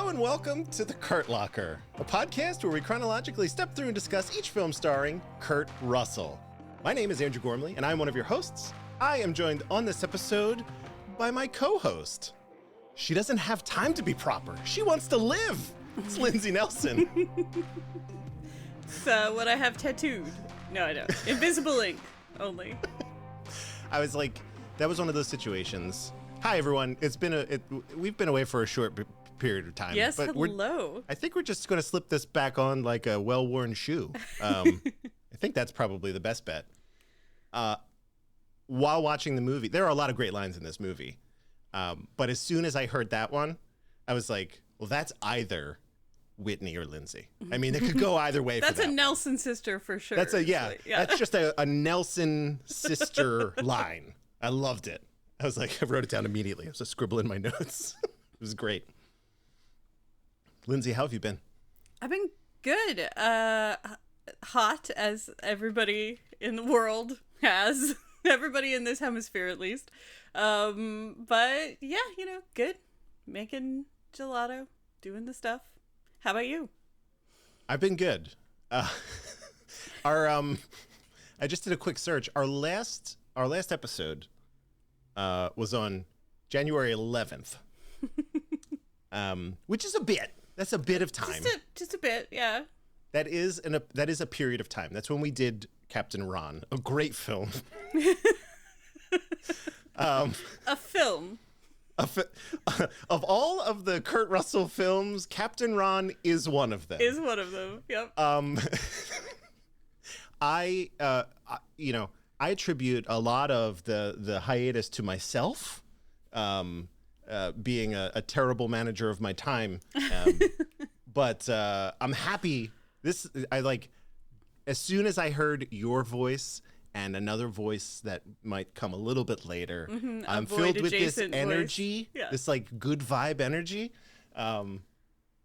Hello and welcome to The Kurt Locker, a podcast where we chronologically step through and discuss each film starring Kurt Russell. My name is Andrew Gormley, and I'm one of your hosts. I am joined on this episode by my co-host. She doesn't have time to be proper. She wants to live. It's Lindsay Nelson. So what I have tattooed? No, I don't. Invisible ink only. I was like, that was one of those situations. Hi, everyone. We've been away for a short period of time. Yes, but hello. I think we're just going to slip this back on like a well-worn shoe. I think that's probably the best bet. While watching the movie, there are a lot of great lines in this movie. But as soon as I heard that one, I was like, well, that's either Whitney or Lindsay. I mean, it could go either way. That's for that a Nelson sister for sure. That's That's just a Nelson sister line. I loved it. I was like, I wrote it down immediately. I was just scribbling my notes. It was great. Lindsay, how have you been? I've been good. Hot, as everybody in the world has. Everybody in this hemisphere, at least. But yeah, good. Making gelato, doing the stuff. How about you? I've been good. I just did a quick search. Our last episode was on January 11th, which is a bit. That's a bit of time. Just a bit, yeah. That is a period of time. That's when we did Captain Ron, a great film. A film. Of all of the Kurt Russell films, Captain Ron is one of them. Yep. I attribute a lot of the hiatus to myself, being a terrible manager of my time. But I'm happy. As soon as I heard your voice and another voice that might come a little bit later, I'm filled with this energy, this like good vibe energy. And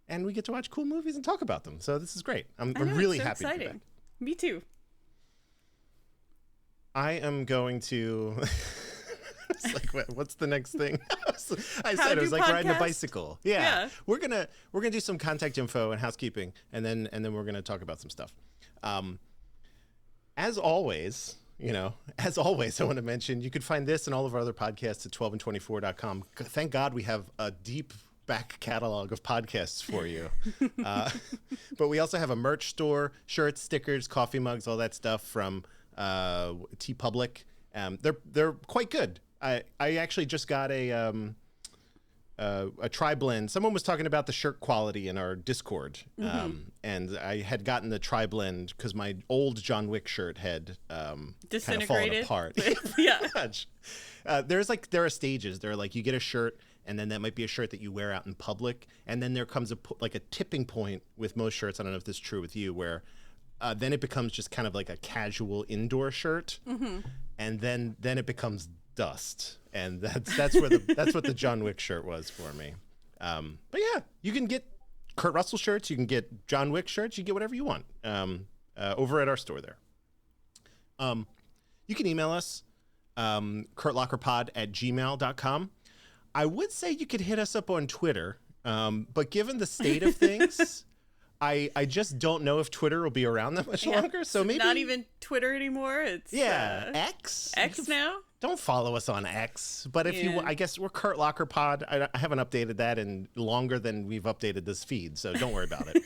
we get to watch cool movies and talk about them. So this is great. I'm really happy to be back. Me too. I am going to. It's like, what's the next thing? I said it was like riding a bicycle. Yeah. We're gonna do some contact info and housekeeping, and then we're gonna talk about some stuff. As always, I want to mention you could find this and all of our other podcasts at 12and24.com. Thank God we have a deep back catalog of podcasts for you. But we also have a merch store, shirts, stickers, coffee mugs, all that stuff from TeePublic. They're quite good. I actually just got a tri-blend. Someone was talking about the shirt quality in our Discord, and I had gotten the tri-blend because my old John Wick shirt had kind of fallen apart. Yeah. There are stages. There are like you get a shirt, and then that might be a shirt that you wear out in public, and then there comes a tipping point with most shirts. I don't know if this is true with you, where then it becomes just kind of like a casual indoor shirt, and then it becomes dust, and that's what the John Wick shirt was for me. But yeah, you can get Kurt Russell shirts, you can get John Wick shirts, you get whatever you want over at our store there. You can email us kurtlockerpod@gmail.com. I would say you could hit us up on Twitter, but given the state of things, I just don't know if Twitter will be around that much longer. So maybe not even Twitter anymore. It's X. X now. Don't follow us on X, but if you, I guess we're Kurt Locker Pod. I haven't updated that in longer than we've updated this feed, so don't worry about it.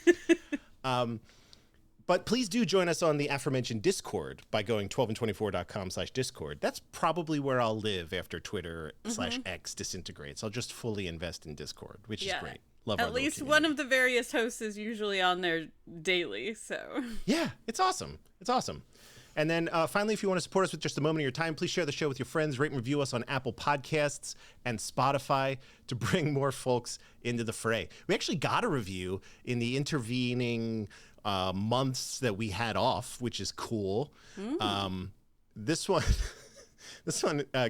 But please do join us on the aforementioned Discord by going 12and24.com/Discord. That's probably where I'll live after Twitter /X disintegrates. I'll just fully invest in Discord, which is great. Love At least one of the various hosts is usually on there daily, so. Yeah, it's awesome. It's awesome. And then finally, if you want to support us with just a moment of your time, please share the show with your friends, rate and review us on Apple Podcasts and Spotify to bring more folks into the fray. We actually got a review in the intervening months that we had off, which is cool. This one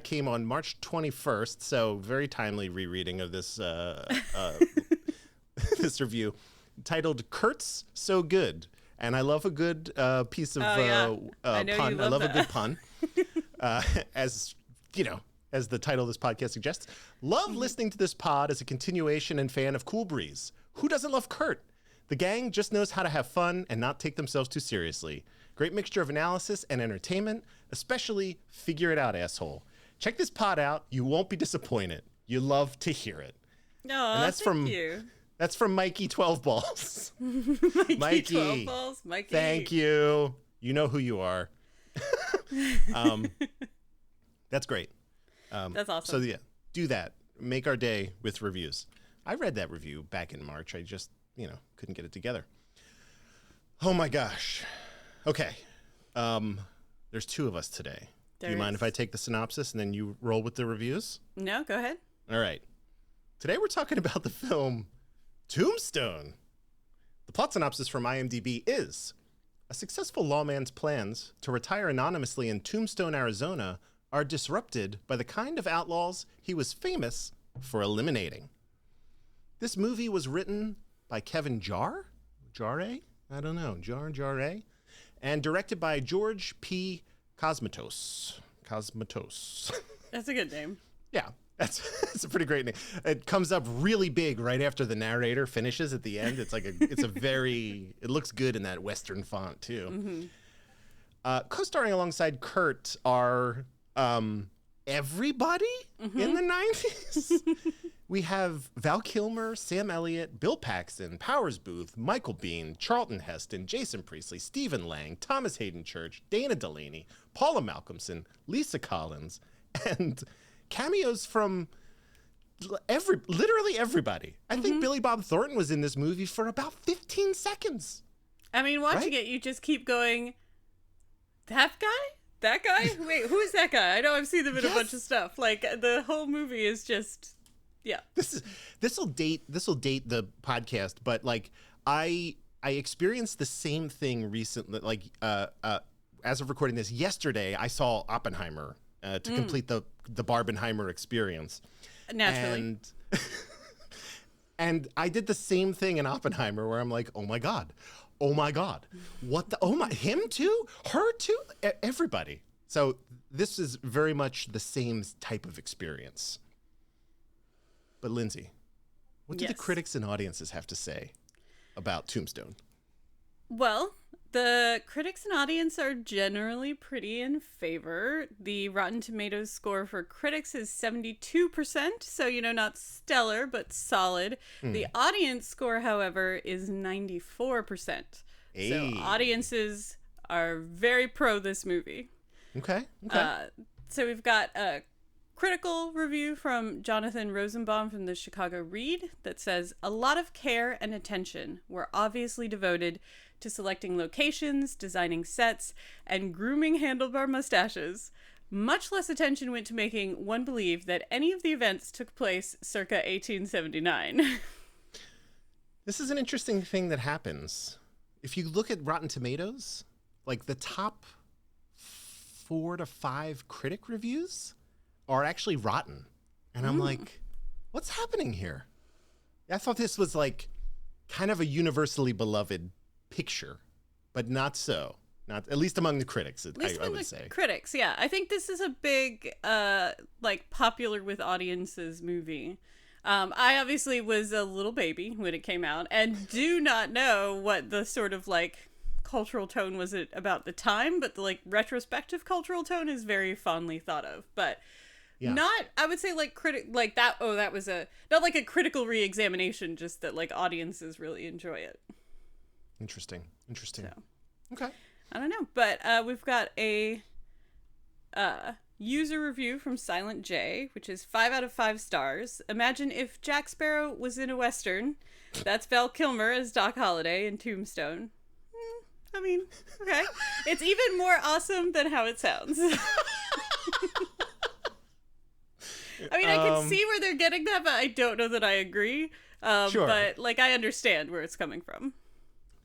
came on March 21st, so very timely rereading of this this review, titled "Kurt's So Good." And I love a good piece of pun. I love a good pun. As the title of this podcast suggests. Love listening to this pod as a continuation and fan of Cool Breeze. Who doesn't love Kurt? The gang just knows how to have fun and not take themselves too seriously. Great mixture of analysis and entertainment, especially Figure It Out, Asshole. Check this pod out. You won't be disappointed. You love to hear it. Oh, thank you. That's from Mikey 12 Balls. Mikey 12 Balls. Mikey. Thank you. You know who you are. That's great. That's awesome. So yeah, do that. Make our day with reviews. I read that review back in March. I just, couldn't get it together. Oh my gosh. Okay. There's two of us today. Do you mind if I take the synopsis and then you roll with the reviews? No, go ahead. All right. Today we're talking about the film Tombstone. The plot synopsis from IMDb is: a successful lawman's plans to retire anonymously in Tombstone, Arizona are disrupted by the kind of outlaws he was famous for eliminating. This movie was written by Kevin Jarre? I don't know. Jarre? And directed by George P. Cosmatos. That's a good name. Yeah, that's a pretty great name. It comes up really big right after the narrator finishes at the end. It's like it looks good in that Western font too. Mm-hmm. Co-starring alongside Kurt are everybody in the 90s. We have Val Kilmer, Sam Elliott, Bill Paxton, Powers Booth, Michael Biehn, Charlton Heston, Jason Priestley, Stephen Lang, Thomas Hayden Church, Dana Delaney, Paula Malcolmson, Lisa Collins, and cameos from literally everybody. I think Billy Bob Thornton was in this movie for about 15 seconds. I mean, watching it, you just keep going, that guy? That guy? Wait, who is that guy? I know I've seen them in a bunch of stuff. Like, the whole movie is just... Yeah. This will date the podcast, but like I experienced the same thing recently. Like as of recording this yesterday, I saw Oppenheimer to complete the Barbenheimer experience. Naturally. And I did the same thing in Oppenheimer where I'm like, oh my god, what the him too, her too, everybody. So this is very much the same type of experience. But Lindsay, what do the critics and audiences have to say about Tombstone? Well, the critics and audience are generally pretty in favor. The Rotten Tomatoes score for critics is 72%, so, not stellar, but solid. The audience score, however, is 94%. Hey. So audiences are very pro this movie. Okay. So we've got a critical review from Jonathan Rosenbaum from the Chicago Read that says, a lot of care and attention were obviously devoted to selecting locations, designing sets, and grooming handlebar mustaches. Much less attention went to making one believe that any of the events took place circa 1879. This is an interesting thing that happens. If you look at Rotten Tomatoes, like the top 4 to 5 critic reviews are actually rotten. And I'm like, what's happening here? I thought this was like kind of a universally beloved picture, but not so. Not at least among the critics, I would say. Critics, yeah. I think this is a big, popular with audiences movie. I obviously was a little baby when it came out and do not know what the sort of cultural tone was it about the time, but the retrospective cultural tone is very fondly thought of. But not, I would say that was not like a critical re-examination, just that audiences really enjoy it. Interesting. So, Okay. I don't know, but we've got a user review from Silent J, which is 5 out of 5 stars. Imagine if Jack Sparrow was in a Western. That's Val Kilmer as Doc Holliday in Tombstone. I mean, okay. It's even more awesome than how it sounds. I mean, I can see where they're getting that, but I don't know that I agree. Sure. But I understand where it's coming from.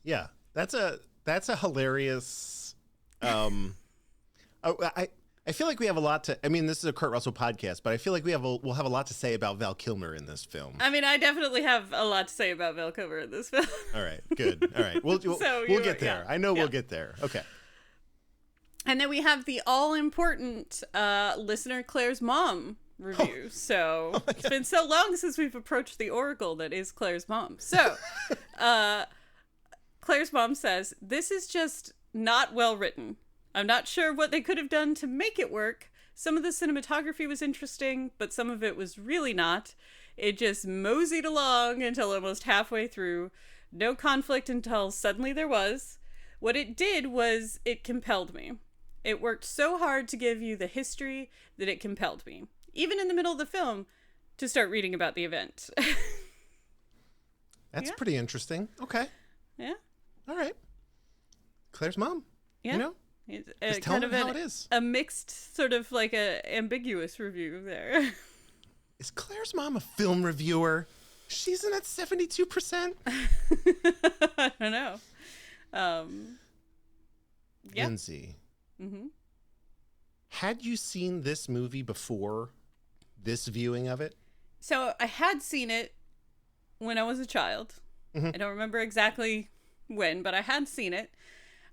Yeah, that's a hilarious. I feel like we have a lot to. I mean, this is a Kurt Russell podcast, but I feel like we'll have a lot to say about Val Kilmer in this film. I mean, I definitely have a lot to say about Val Kilmer in this film. All right, good. All right, we'll get there. I know we'll get there. Okay. And then we have the all-important listener Claire's mom review. So it's been so long since we've approached the oracle that is Claire's mom. So Claire's mom says, "This is just not well written. I'm not sure what they could have done to make it work. Some of the cinematography was interesting, but some of it was really not. It just moseyed along until almost halfway through. No conflict until suddenly there was. What it did was it compelled me. It worked so hard to give you the history that it compelled me, even in the middle of the film, to start reading about the event." That's pretty interesting. Okay. Yeah. All right. Claire's mom. Yeah. You know? Just tell them how it is. A mixed, sort of like a ambiguous review there. Is Claire's mom a film reviewer? She's in at 72%. I don't know. Yeah. Lindsay. Mm-hmm. Had you seen this movie before this viewing of it? So I had seen it when I was a child. Mm-hmm. I don't remember exactly when, but I had seen it.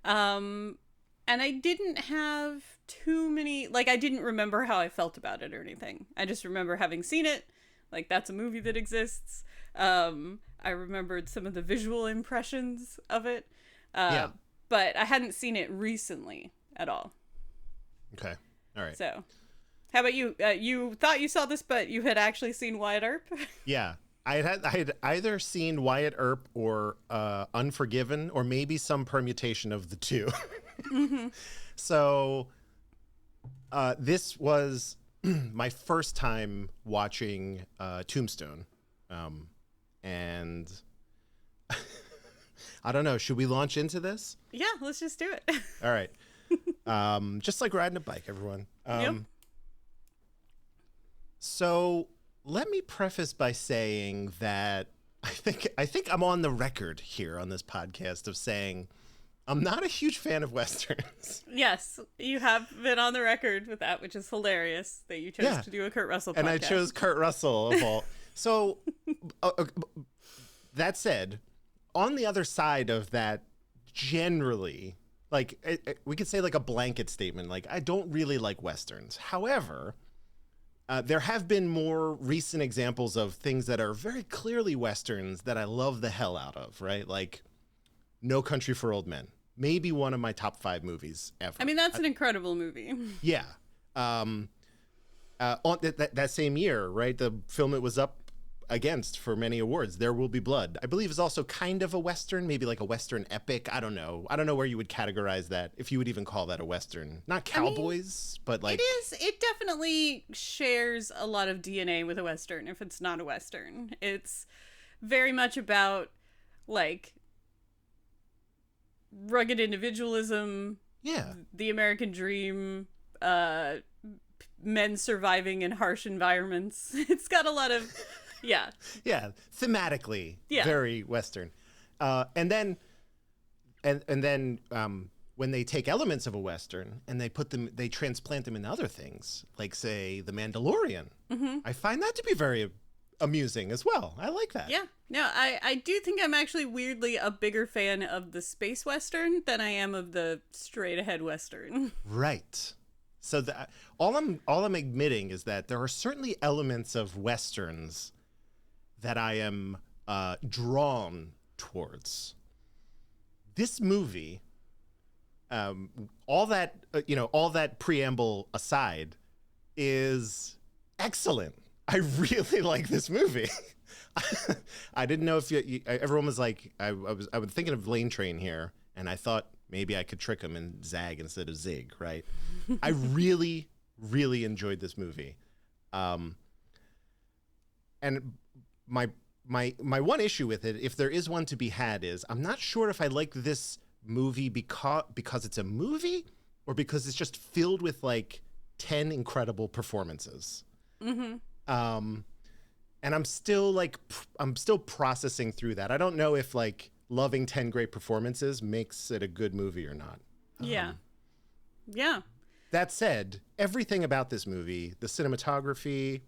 And I didn't have too many, like, I didn't remember how I felt about it or anything. I just remember having seen it. Like, that's a movie that exists. I remembered some of the visual impressions of it. Yeah. But I hadn't seen it recently at all. Okay. All right. So, how about you? You thought you saw this, but you had actually seen Wyatt Earp? Yeah. I had either seen Wyatt Earp or Unforgiven, or maybe some permutation of the two. Mm-hmm. So this was my first time watching Tombstone. And I don't know. Should we launch into this? Yeah, let's just do it. All right. Just like riding a bike, everyone. Yep. So let me preface by saying that I think I'm on the record here on this podcast of saying I'm not a huge fan of Westerns. Yes, you have been on the record with that, which is hilarious that you chose to do a Kurt Russell podcast. And I chose Kurt Russell of all. So that said, on the other side of that, generally, like we could say like a blanket statement, like I don't really like Westerns. However, there have been more recent examples of things that are very clearly Westerns that I love the hell out of, right? Like No Country for Old Men. Maybe one of my top 5 movies ever. I mean, that's an incredible movie. Yeah. On that same year, right? The film it was up against for many awards, There Will Be Blood, I believe is also kind of a Western, maybe like a Western epic. I don't know where you would categorize that, if you would even call that a Western. Not cowboys, but like... It definitely shares a lot of DNA with a Western, if it's not a Western. It's very much about, like, rugged individualism, the American dream, men surviving in harsh environments. It's got a lot of... Yeah, thematically, very Western. And then when they take elements of a Western and they transplant them into other things, like say The Mandalorian, I find that to be very amusing as well. I like that. Yeah. No, I do think I'm actually weirdly a bigger fan of the space Western than I am of the straight ahead Western. Right. So all I'm admitting is that there are certainly elements of Westerns that I am drawn towards. This movie, all that preamble aside, is excellent. I really like this movie. I didn't know if everyone was like, I was thinking of Lane Train here, and I thought maybe I could trick him and zag instead of zig, right? I really, really enjoyed this movie. And my one issue with it, if there is one to be had, is I'm not sure if I like this movie because it's a movie or because it's just filled with like 10 incredible performances. Mm-hmm. And I'm still processing through that. I don't know if like loving 10 great performances makes it a good movie or not. Yeah. That said, everything about this movie, the cinematography,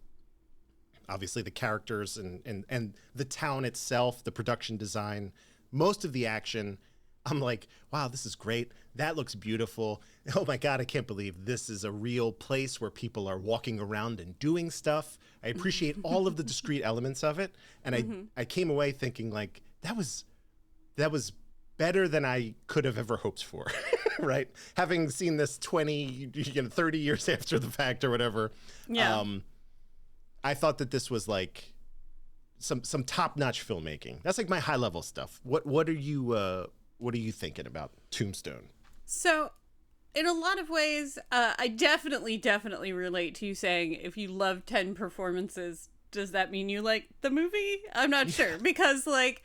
obviously the characters and the town itself, the production design, most of the action, I'm like, wow, this is great. That looks beautiful. Oh my God, I can't believe this is a real place where people are walking around and doing stuff. I appreciate all of the discrete elements of it. And I came away thinking like, that was better than I could have ever hoped for, right? Having seen this 30 years after the fact or whatever. Yeah. I thought that this was like some top-notch filmmaking. That's like my high-level stuff. What are you thinking about Tombstone? So, in a lot of ways, I definitely relate to you saying if you love 10 performances, does that mean you like the movie? I'm not sure, because like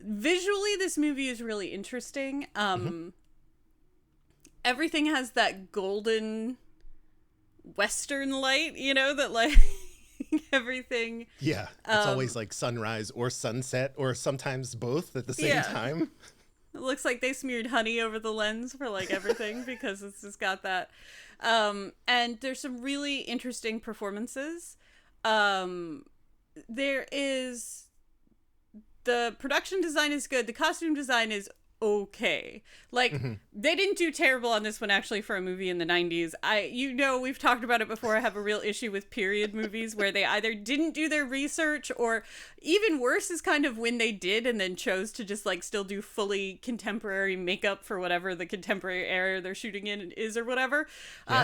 visually this movie is really interesting. Everything has that golden western light, that like everything. Yeah, it's always like sunrise or sunset or sometimes both at the same time. It looks like they smeared honey over the lens for like everything because it's just got that. And there's some really interesting performances. There is the production design is good. The costume design is okay. Like they didn't do terrible on this one actually for a movie in the 90s. We've talked about it before. I have a real issue with period movies where they either didn't do their research or even worse is kind of when they did and then chose to just like still do fully contemporary makeup for whatever the contemporary era they're shooting in is or whatever.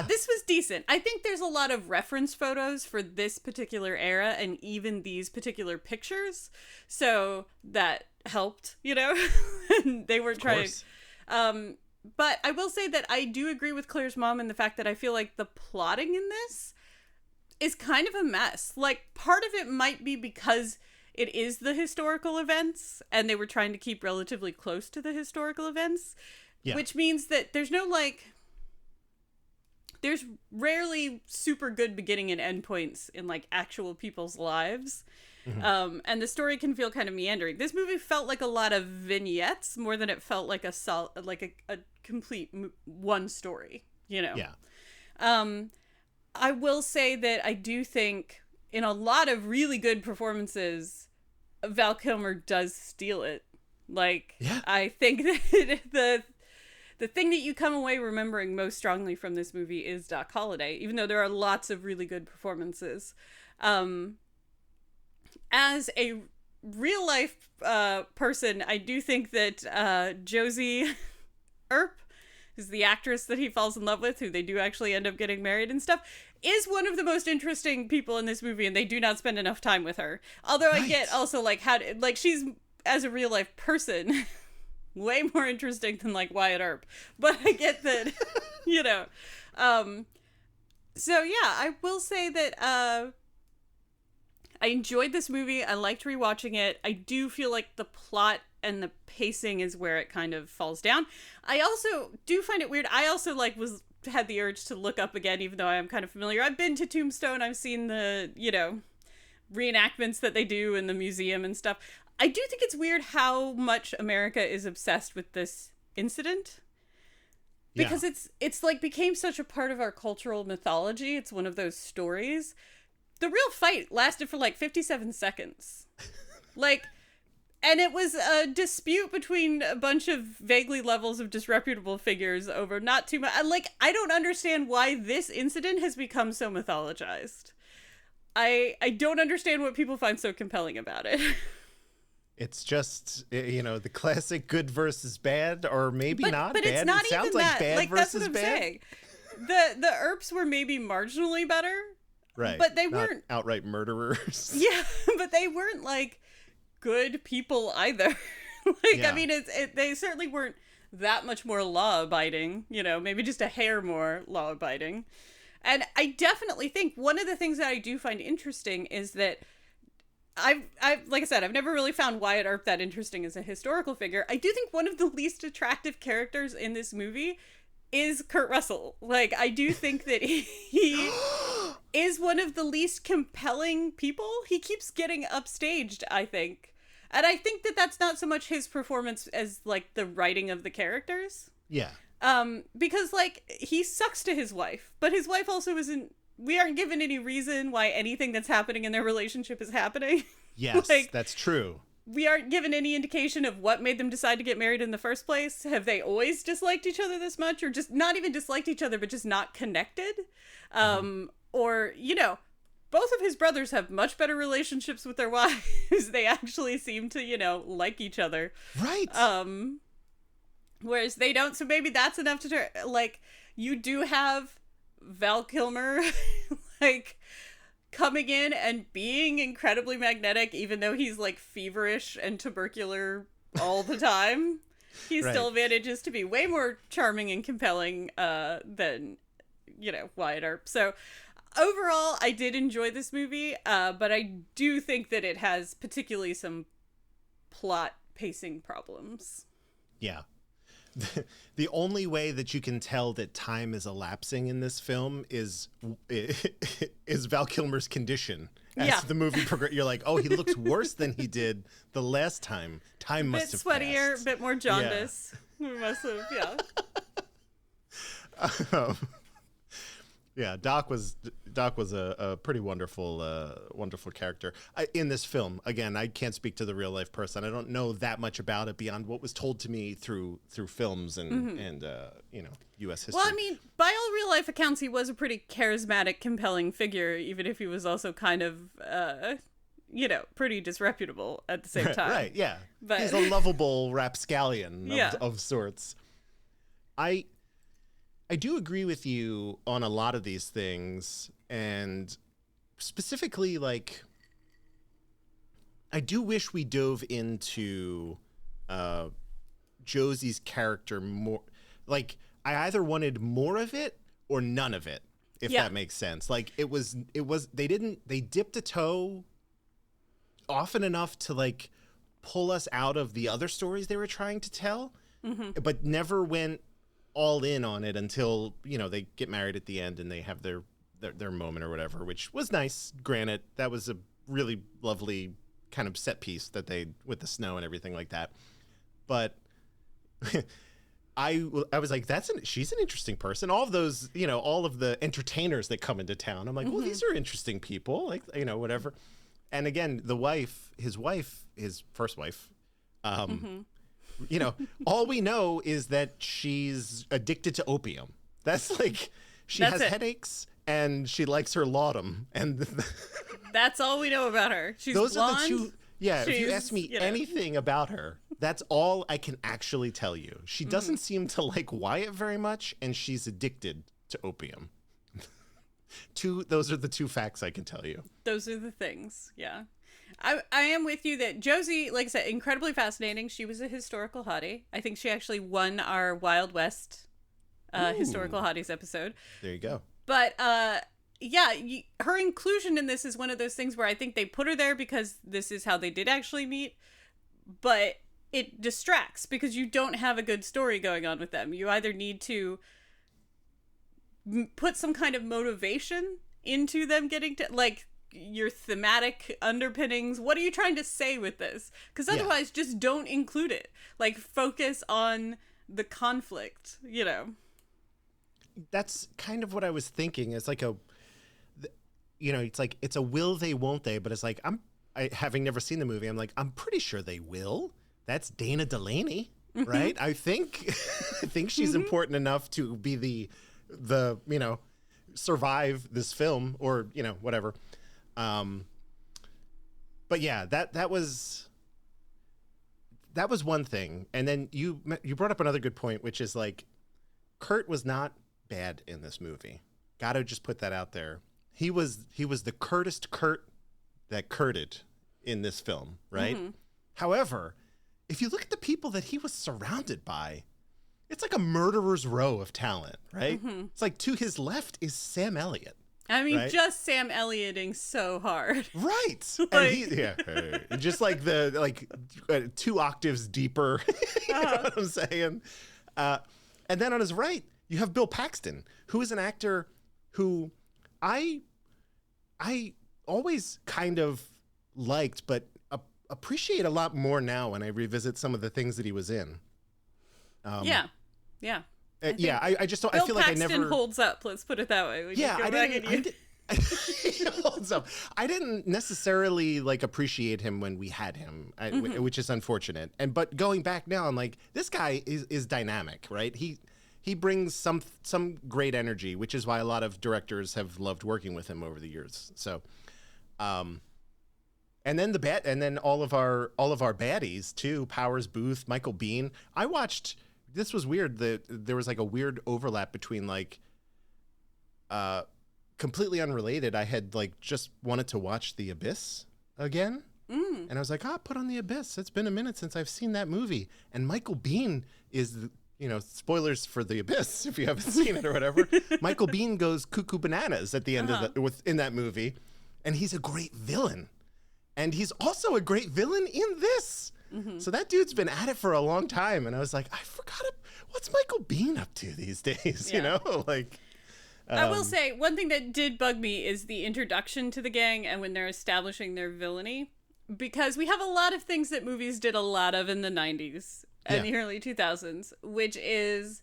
This was decent. I think there's a lot of reference photos for this particular era and even these particular pictures. So that helped, they were trying. But I will say that I do agree with Claire's mom in the fact that I feel like the plotting in this is kind of a mess. Like part of it might be because it is the historical events and they were trying to keep relatively close to the historical events, which means that there's rarely super good beginning and end points in like actual people's lives. And the story can feel kind of meandering. This movie felt like a lot of vignettes more than it felt like a complete one story, Yeah. I will say that I do think in a lot of really good performances, Val Kilmer does steal it. Like, I think that the thing that you come away remembering most strongly from this movie is Doc Holliday, even though there are lots of really good performances. As a real life person, I do think that Josie Earp, who's the actress that he falls in love with, who they do actually end up getting married and stuff, is one of the most interesting people in this movie, and they do not spend enough time with her. Although I get also like she's as a real life person way more interesting than like Wyatt Earp, but I get that, So yeah, I will say that I enjoyed this movie. I liked rewatching it. I do feel like the plot and the pacing is where it kind of falls down. I also do find it weird. I also had the urge to look up again, even though I am kind of familiar. I've been to Tombstone. I've seen the, reenactments that they do in the museum and stuff. I do think it's weird how much America is obsessed with this incident. Because it's like became such a part of our cultural mythology. It's one of those stories. The real fight lasted for like 57 seconds. And it was a dispute between a bunch of vaguely levels of disreputable figures over not too much. I don't understand why this incident has become so mythologized. I don't understand what people find so compelling about it. It's just, the classic good versus bad, or maybe not but bad. It's not it sounds even like that. bad versus that's what I'm bad. saying. The Earps were maybe marginally better. Right. But they not weren't outright murderers. Yeah, but they weren't like good people either. I mean, they certainly weren't that much more law abiding, maybe just a hair more law abiding. And I definitely think one of the things that I do find interesting is that I've like I said, I've never really found Wyatt Earp that interesting as a historical figure. I do think one of the least attractive characters in this movie is Kurt Russell. I do think that he is one of the least compelling people. He keeps getting upstaged, I think. And I think that that's not so much his performance as, the writing of the characters. Yeah. Because, he sucks to his wife. But his wife also isn't... We aren't given any reason why anything that's happening in their relationship is happening. Yes, that's true. we aren't given any indication of what made them decide to get married in the first place. Have they always disliked each other this much, or just not even disliked each other, but just not connected? Or, you know, both of his brothers have much better relationships with their wives. They actually seem to, you know, like each other. Right. Whereas they don't. So maybe that's enough to like, you do have Val Kilmer, like, coming in and being incredibly magnetic, even though he's like feverish and tubercular all the time. He still manages to be way more charming and compelling than, you know, Wyatt Earp. So overall, I did enjoy this movie, but I do think that it has particularly some plot pacing problems. Yeah. The only way that you can tell that time is elapsing in this film is Val Kilmer's condition. As the movie progresses, you're like, oh, he looks worse than he did the last time. Time must have passed. A bit sweatier, a bit more jaundice. Yeah. Must have, yeah. Yeah, Doc was a pretty wonderful character in this film. Again, I can't speak to the real life person. I don't know that much about it beyond what was told to me through films and you know, U.S. history. Well, I mean, by all real life accounts, he was a pretty charismatic, compelling figure, even if he was also kind of you know, pretty disreputable at the same time. Right? Yeah, but he's a lovable rapscallion of sorts. I do agree with you on a lot of these things, and specifically, like, I do wish we dove into Josie's character more. Like, I either wanted more of it or none of it, if that makes sense. Like, they dipped a toe often enough to, like, pull us out of the other stories they were trying to tell, but never went all in on it until, you know, they get married at the end and they have their moment or whatever, which was nice. Granted, that was a really lovely kind of set piece that they, with the snow and everything like that. But I was like, she's an interesting person. All of those, you know, all of the entertainers that come into town, I'm like, well, these are interesting people, like, you know, whatever. And again, his first wife, you know, all we know is that she's addicted to opium. That's like, she has headaches and she likes her laudanum. And that's all we know about her. She's blonde. Are the two. Yeah, if you ask me anything about her, that's all I can actually tell you. She doesn't seem to like Wyatt very much, and she's addicted to opium. Those are the two facts I can tell you. Those are the things, yeah. I am with you that Josie, like I said, incredibly fascinating. She was a historical hottie. I think she actually won our Wild West historical hotties episode. There you go. But yeah, her inclusion in this is one of those things where I think they put her there because this is how they did actually meet. But it distracts because you don't have a good story going on with them. You either need to put some kind of motivation into them getting to, like, your thematic underpinnings. What are you trying to say with this? Because otherwise, just don't include it. Like, focus on the conflict, you know. That's kind of what I was thinking. It's like it's a will they, won't they? But it's like, having never seen the movie, I'm like, I'm pretty sure they will. That's Dana Delaney, right? I think she's important enough to be the you know, survive this film, or, you know, whatever. But yeah, that was one thing. And then you brought up another good point, which is, like, Kurt was not bad in this movie. Gotta just put that out there. He was the curtest Kurt that Kurted in this film, right? However, if you look at the people that he was surrounded by, it's like a murderer's row of talent, right? It's like, to his left is Sam Elliott. I mean, just Sam Ellioting so hard. Right. Like... And just like 2 octaves deeper. You know what I'm saying? And then on his right, you have Bill Paxton, who is an actor who I always kind of liked, but appreciate a lot more now when I revisit some of the things that he was in. Yeah. I just don't. Bill I feel like Paxton I never holds up. Let's put it that way. I He holds up. I didn't necessarily like appreciate him when we had him, which is unfortunate. But going back now, I'm like, this guy is dynamic, right? He brings some great energy, which is why a lot of directors have loved working with him over the years. So, and then all of our baddies too, Powers, Booth, Michael Biehn. I watched. This was weird. There was like a weird overlap between like, completely unrelated. I had like just wanted to watch The Abyss again, and I was like, put on The Abyss. It's been a minute since I've seen that movie. And Michael Biehn is, spoilers for The Abyss if you haven't seen it or whatever. Michael Biehn goes cuckoo bananas at the end of in that movie, and he's a great villain, and he's also a great villain in this. So that dude's been at it for a long time, and I was like, I forgot what's Michael Biehn up to these days. Like. I will say, one thing that did bug me is the introduction to the gang and when they're establishing their villainy. Because we have a lot of things that movies did a lot of in the 90s and the early 2000s, which is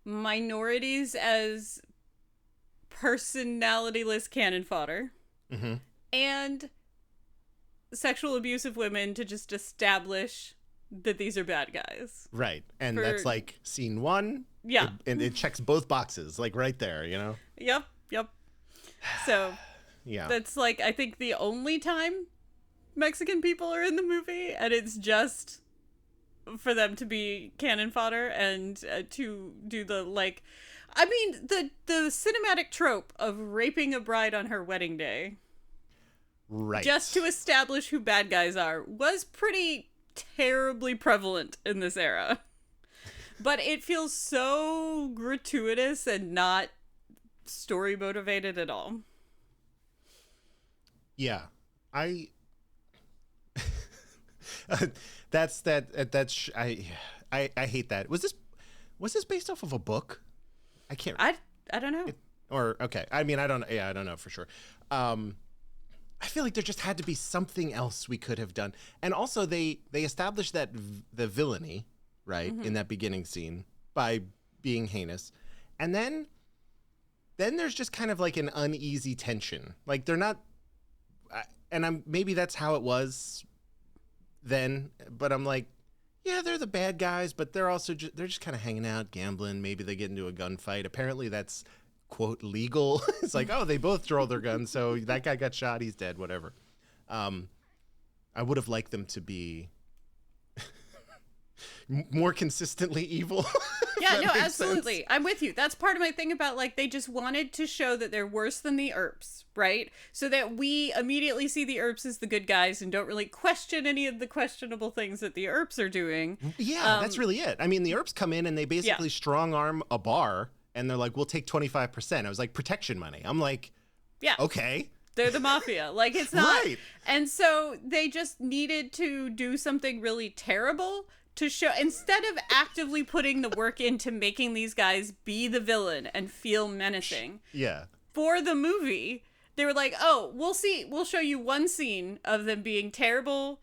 minorities as personality-less cannon fodder. And sexual abuse of women to just establish that these are bad guys. Right. And that's like scene one. Yeah. And it checks both boxes, like right there, Yep. So, yeah. That's like, I think the only time Mexican people are in the movie, and it's just for them to be cannon fodder and to do the, like, I mean, the cinematic trope of raping a bride on her wedding day. Right. Just to establish who bad guys are was pretty terribly prevalent in this era. But it feels so gratuitous and not story motivated at all. Yeah. I hate that. Was this based off of a book? I can't. I don't know. Okay. I mean, I don't know for sure. I feel like there just had to be something else we could have done. And also they established that the villainy, right, in that beginning scene by being heinous. And then there's just kind of like an uneasy tension. Like they're not, and maybe that's how it was then, but I'm like, yeah, they're the bad guys, but they're also they're just kind of hanging out, gambling. Maybe they get into a gunfight. Apparently that's, quote, legal. It's like, oh, they both draw their guns, so that guy got shot, he's dead, whatever. I would have liked them to be more consistently evil. Yeah, no, absolutely. Sense. I'm with you. That's part of my thing about, like, they just wanted to show that they're worse than the Earps, right? So that we immediately see the Earps as the good guys and don't really question any of the questionable things that the Earps are doing. Yeah, that's really it. I mean, the Earps come in and they basically strong arm a bar, and they're like, we'll take 25%. I was like, protection money. I'm like, yeah, okay. They're the mafia. Like, it's not. Right. And so they just needed to do something really terrible to show, instead of actively putting the work into making these guys be the villain and feel menacing. Yeah. For the movie, they were like, oh, we'll show you one scene of them being terrible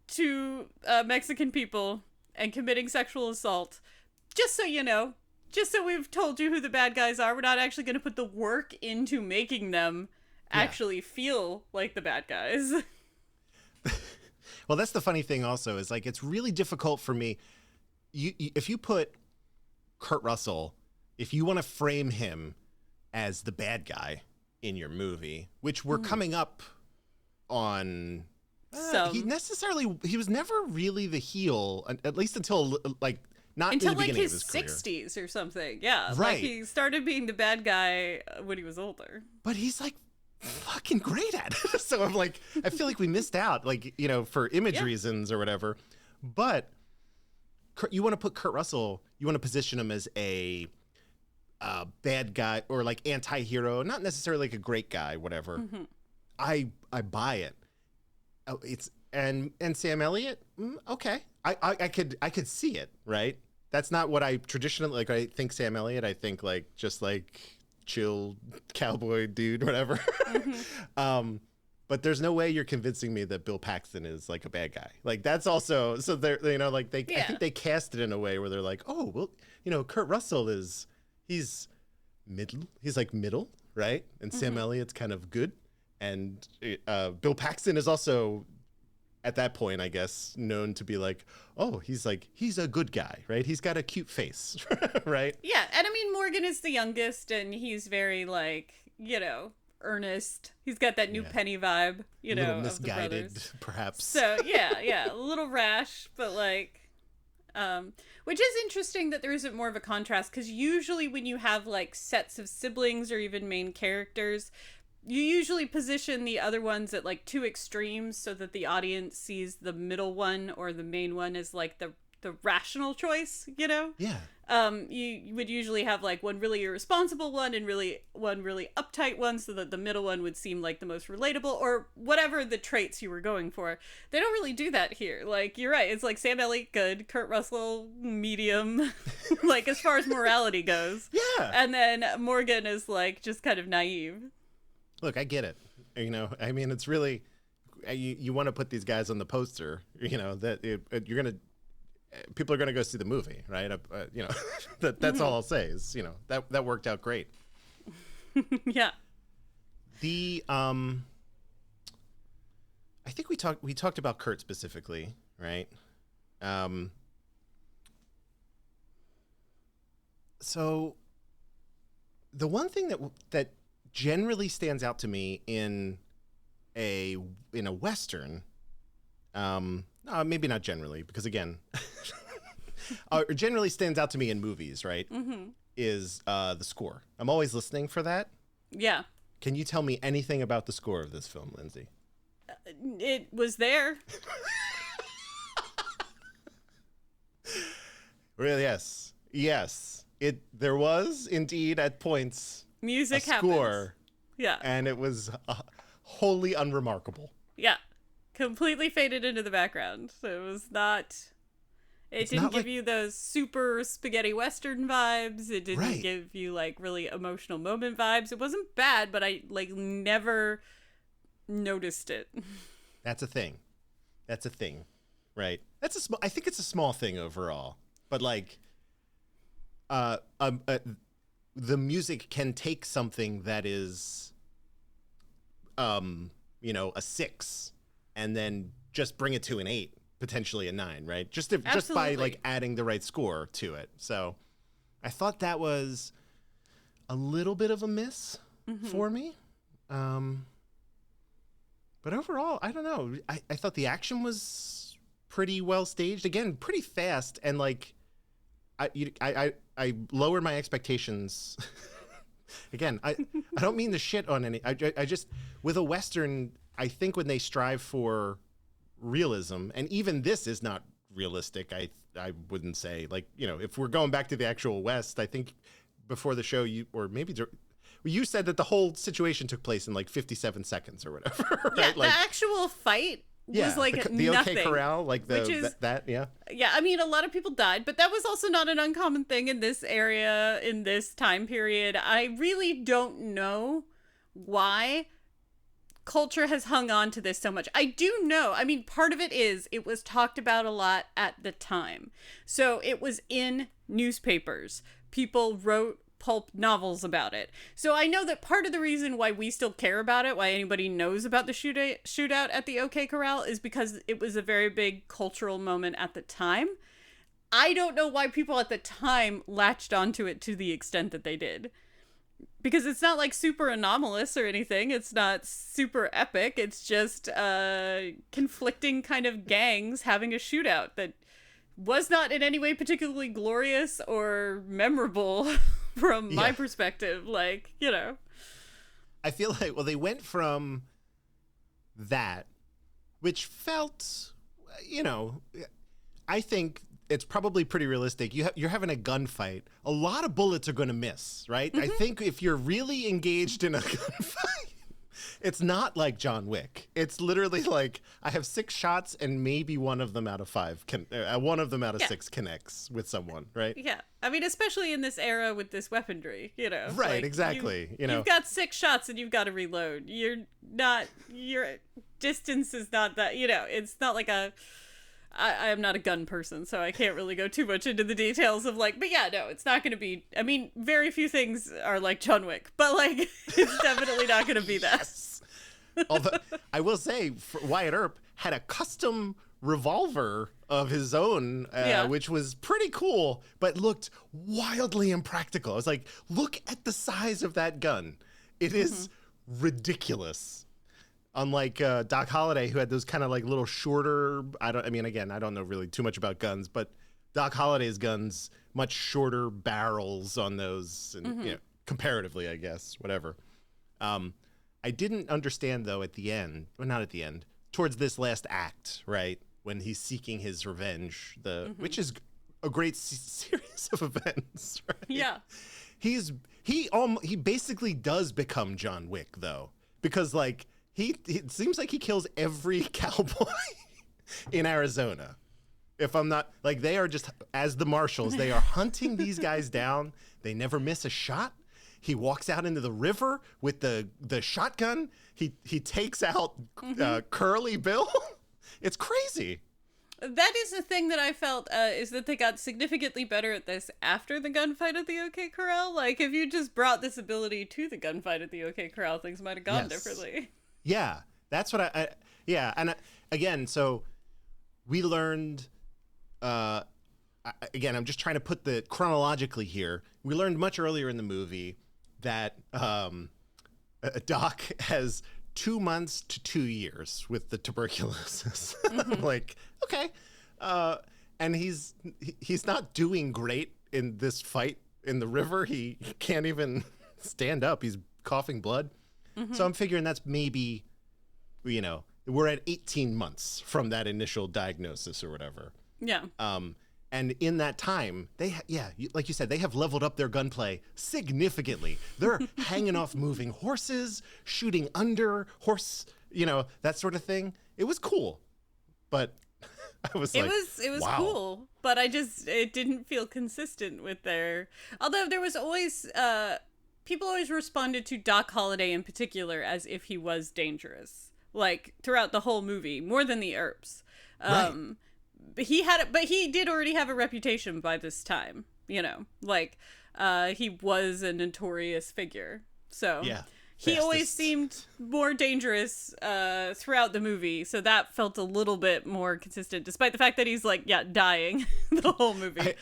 to Mexican people and committing sexual assault. Just so you know. Just so we've told you who the bad guys are. We're not actually going to put the work into making them actually feel like the bad guys. Well, that's the funny thing also, is like, it's really difficult for me. If you put Kurt Russell, if you want to frame him as the bad guy in your movie, which we're coming up on, he was never really the heel, at least until like, not until in the like beginning his of his 60s or something. Yeah. Right. Like he started being the bad guy when he was older. But he's like fucking great at it. So I'm like, I feel like we missed out, like, for image reasons or whatever. But you want to put Kurt Russell, you want to position him as a bad guy or like anti-hero, not necessarily like a great guy, whatever. Mm-hmm. I buy it. Oh, and Sam Elliott, okay. I could see it, right? That's not what I traditionally like. I think Sam Elliott, I think like just like chill cowboy dude, whatever. Mm-hmm. But there's no way you're convincing me that Bill Paxton is like a bad guy. Like that's also, so they're, like I think they cast it in a way where they're like, oh, well, Kurt Russell he's middle, right? And Sam Elliott's kind of good. And Bill Paxton is also, at that point, I guess, known to be like, oh, he's a good guy, right? He's got a cute face, right? Yeah, and I mean, Morgan is the youngest, and he's very, like, earnest. He's got that new Penny vibe, A little of misguided, the brothers. perhaps. So, yeah, a little rash, but, like, which is interesting that there isn't more of a contrast, because usually when you have, like, sets of siblings or even main characters, you usually position the other ones at, like, two extremes so that the audience sees the middle one or the main one as, like, the rational choice, Yeah. You would usually have, like, one really irresponsible one and one really uptight one, so that the middle one would seem like the most relatable, or whatever the traits you were going for. They don't really do that here. Like, you're right. It's like Sam Elliott, good. Kurt Russell, medium. Like, as far as morality goes. Yeah. And then Morgan is, like, just kind of naive. Look, I get it. I mean, it's really, you want to put these guys on the poster, that you're going to, people are going to go see the movie, right? That's all I'll say is, that worked out great. Yeah. I think we talked about Kurt specifically, right? So the one thing that generally stands out to me in a Western, maybe not generally, because again, generally stands out to me in movies, right? Is the score. I'm always listening for that. Yeah. Can you tell me anything about the score of this film, Lindsay? It was there. Really? Yes. There was indeed at points Music a happens. score. Yeah. And it was wholly unremarkable. Yeah. Completely faded into the background. So it was not... It didn't give you those super spaghetti western vibes. It didn't give you, like, really emotional moment vibes. It wasn't bad, but I, like, never noticed it. That's a thing. Right? I think it's a small thing overall. But, like, the music can take something that is, a 6 and then just bring it to an 8, potentially a 9, right? Just by, like, adding the right score to it. So I thought that was a little bit of a miss for me. But overall, I don't know. I thought the action was pretty well staged. Again, pretty fast, and, like, I lowered my expectations. Again, I don't mean to shit on any. I just, with a Western, I think when they strive for realism, and even this is not realistic, I wouldn't say. Like, if we're going back to the actual West, I think before the show, you said that the whole situation took place in, like, 57 seconds or whatever. Right? Yeah, like, the actual fight was like the nothing. OK Corral, like yeah. Yeah, I mean, a lot of people died, but that was also not an uncommon thing in this area, in this time period. I really don't know why culture has hung on to this so much. I do know, I mean, part of it is it was talked about a lot at the time. So it was in newspapers. People wrote pulp novels about it. So I know that part of the reason why we still care about it, why anybody knows about the shootout at the OK Corral, is because it was a very big cultural moment at the time. I don't know why people at the time latched onto it to the extent that they did. Because it's not, like, super anomalous or anything. It's not super epic. It's just conflicting kind of gangs having a shootout that was not in any way particularly glorious or memorable from my perspective. Like, I feel like, well, they went from that, which felt, I think it's probably pretty realistic. You're having a gunfight. A lot of bullets are going to miss, right? I think if you're really engaged in a gunfight, it's not like John Wick. It's literally like, I have 6 shots and maybe one of them out of 5 one of them out of 6 connects with someone, right? Yeah. I mean, especially in this era with this weaponry, Right, like, exactly. You've got 6 shots and you've got to reload. Your distance is not that, it's not like a I am not a gun person, so I can't really go too much into the details of like, but yeah, no, it's not going to be, I mean, very few things are like John Wick, but like, it's definitely not going to be that. Yes. Although, I will say, Wyatt Earp had a custom revolver of his own, which was pretty cool, but looked wildly impractical. I was like, look at the size of that gun. It is ridiculous. Unlike Doc Holliday, who had those kind of like little shorter, I don't know really too much about guns, but Doc Holliday's guns, much shorter barrels on those, and you know, comparatively, I guess, whatever. I didn't understand, though, at the end, well, not at the end, towards this last act, right, when he's seeking his revenge, which is a great series of events, right? Yeah. He basically does become John Wick, though, because, like, it seems like he kills every cowboy in Arizona. If I'm not, like, they are just, as the marshals, they are hunting these guys down. They never miss a shot. He walks out into the river with the shotgun. He takes out Curly Bill. It's crazy. That is the thing that I felt, is that they got significantly better at this after the gunfight at the OK Corral. Like, if you just brought this ability to the gunfight at the OK Corral, things might have gone differently. Yeah, that's what and again, so we learned, again, I'm just trying to put the chronologically here. We learned much earlier in the movie that Doc has 2 months to 2 years with the tuberculosis. Like, okay. And he's not doing great in this fight in the river. He can't even stand up. He's coughing blood. So I'm figuring that's maybe, you know, we're at 18 months from that initial diagnosis or whatever. Yeah. And in that time, like you said, they have leveled up their gunplay significantly. They're hanging off moving horses, shooting under horse, you know, that sort of thing. It was cool, but I was like, it was wow. cool, but it didn't feel consistent with their. Although there was always people always responded to Doc Holliday in particular as if he was dangerous, like throughout the whole movie, more than the Earps. Right. But he did already have a reputation by this time, you know, like he was a notorious figure. So yeah, he always seemed more dangerous throughout the movie. So that felt a little bit more consistent, despite the fact that he's like, dying the whole movie.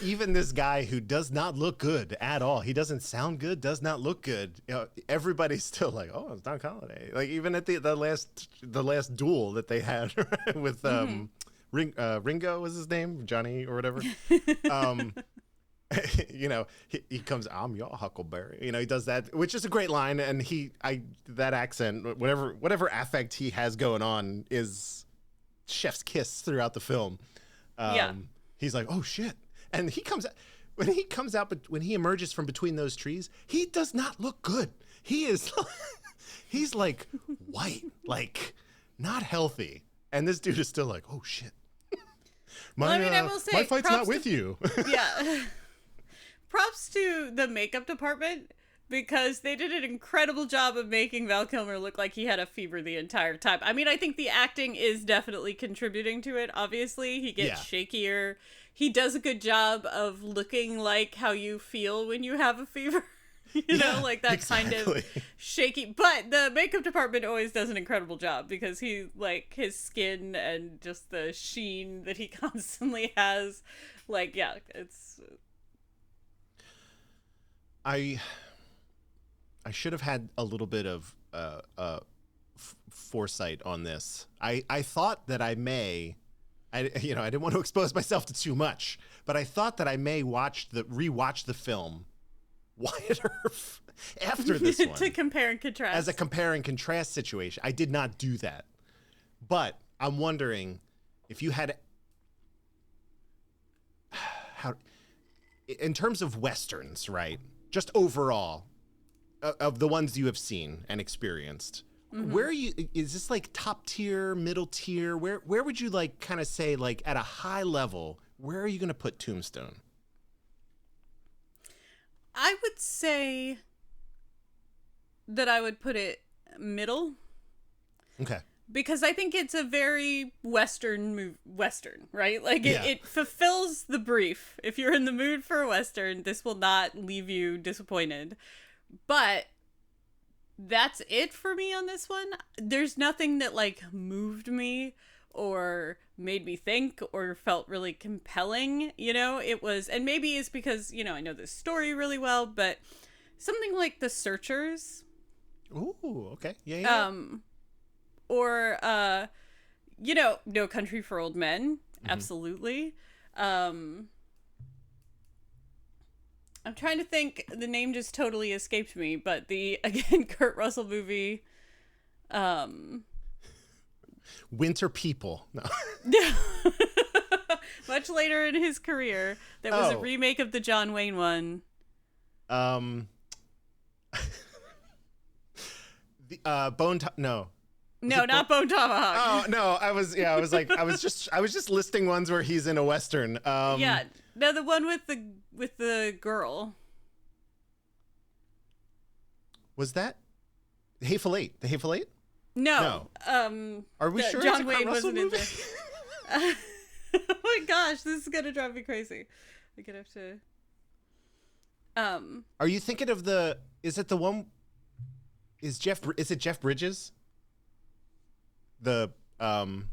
Even this guy who does not look good at all. He doesn't sound good, does not look good. You know, everybody's still like, oh, it's Doc Holliday. Like even at the last duel that they had with Ringo was his name, Johnny or whatever. You know, he comes, I'm your Huckleberry. You know, he does that, which is a great line. And that accent, whatever affect he has going on is chef's kiss throughout the film. He's like, oh shit. And when he emerges from between those trees, he does not look good. He's like white, like not healthy. And this dude is still like, oh shit. I will say, my fight's not with you. Yeah. Props to the makeup department, because they did an incredible job of making Val Kilmer look like he had a fever the entire time. I mean, I think the acting is definitely contributing to it, obviously. He gets shakier. He does a good job of looking like how you feel when you have a fever. You know, like that kind of shaky. But the makeup department always does an incredible job, because he, like, his skin and just the sheen that he constantly has. Like, yeah, it's... I should have had a little bit of foresight on this. I thought that I didn't want to expose myself to too much, but I thought that I may rewatch the film Wyatt Earp after this one to compare and contrast, as a compare and contrast situation. I did not do that, but I'm wondering if you had how, in terms of Westerns, right? Just overall, of the ones you have seen and experienced, where is this like top tier, middle tier? Where would you like kind of say, like at a high level, where are you going to put Tombstone? I would say that I would put it middle. Okay. because I think it's a very Western, right? Like, Yeah. it fulfills the brief. If you're in the mood for a Western, this will not leave you disappointed. But that's it for me on this one. There's nothing that, like, moved me or made me think or felt really compelling, you know? It was, and maybe it's because, you know, I know this story really well, but something like The Searchers. Ooh, okay. Yeah. Or, you know, No Country for Old Men. Absolutely. I'm trying to think, the name just totally escaped me, but the, again, Kurt Russell movie, Winter People. No. much later in his career, that was a remake of the John Wayne one. No. No, not Bone Tomahawk. Oh no, I was just listing ones where he's in a Western. Yeah, no, the one with the girl. Was that Hateful Eight? The Hateful Eight? No. Are we sure John it's a Wayne Kurt Russell wasn't in movie? there. Oh my gosh, this is gonna drive me crazy. I'm gonna have to. Are you thinking of the? Is it the one? Is it Jeff Bridges? The Oh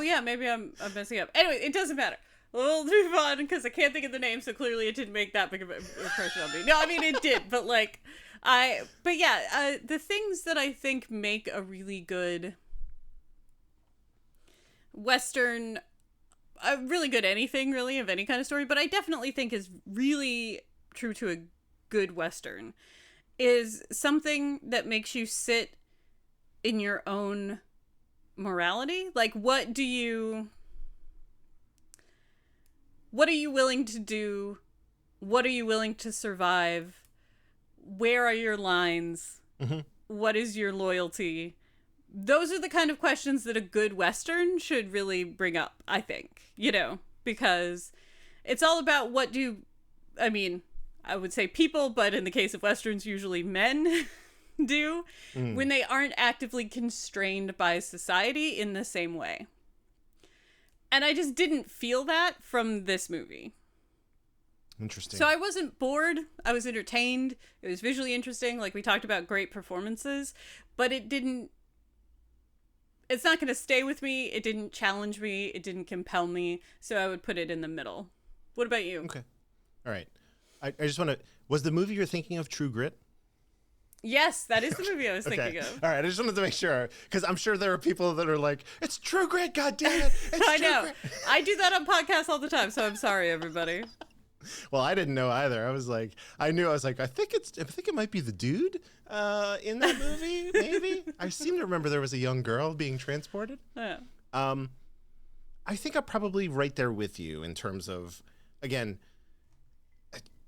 yeah, maybe I'm messing up. Anyway, it doesn't matter. We'll move on because I can't think of the name, so clearly it didn't make that big of an impression on me. No, I mean it did, but like the things that I think make a really good Western, a really good anything really of any kind of story, but I definitely think is really true to a good Western, is something that makes you sit in your own morality. Like, what are you willing to do? What are you willing to survive? Where are your lines? Mm-hmm. What is your loyalty? Those are the kind of questions that a good Western should really bring up, I think, you know, because it's all about I would say people, but in the case of Westerns, usually men do when they aren't actively constrained by society in the same way. And I just didn't feel that from this movie. Interesting. So I wasn't bored. I was entertained. It was visually interesting. Like we talked about, great performances, but it's not going to stay with me. It didn't challenge me. It didn't compel me. So I would put it in the middle. What about you? Okay. All right. I just want to, was the movie you're thinking of True Grit? Yes, that is the movie I was thinking of. All right, I just wanted to make sure, because I'm sure there are people that are like, it's True Grit, goddammit! I know. I do that on podcasts all the time, so I'm sorry, everybody. Well, I didn't know either. I was like, I think it might be the dude in that movie, maybe. I seem to remember there was a young girl being transported. Yeah. I think I'm probably right there with you in terms of, again,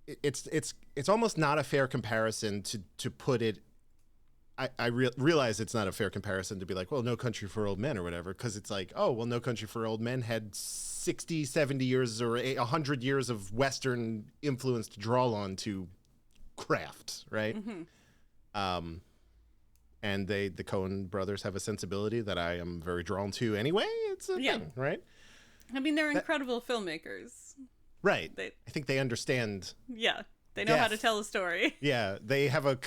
it's almost not a fair comparison to put it. I realize it's not a fair comparison to be like, well, No Country for Old Men or whatever, because it's like, oh, well, No Country for Old Men had 60, 70 years or 100 years of Western influence to draw on to craft, right? Mm-hmm. And the Coen brothers have a sensibility that I am very drawn to anyway. It's a thing, right? I mean, they're incredible filmmakers. Right. I think they understand. Yeah. They know how to tell a story. Yeah. They have a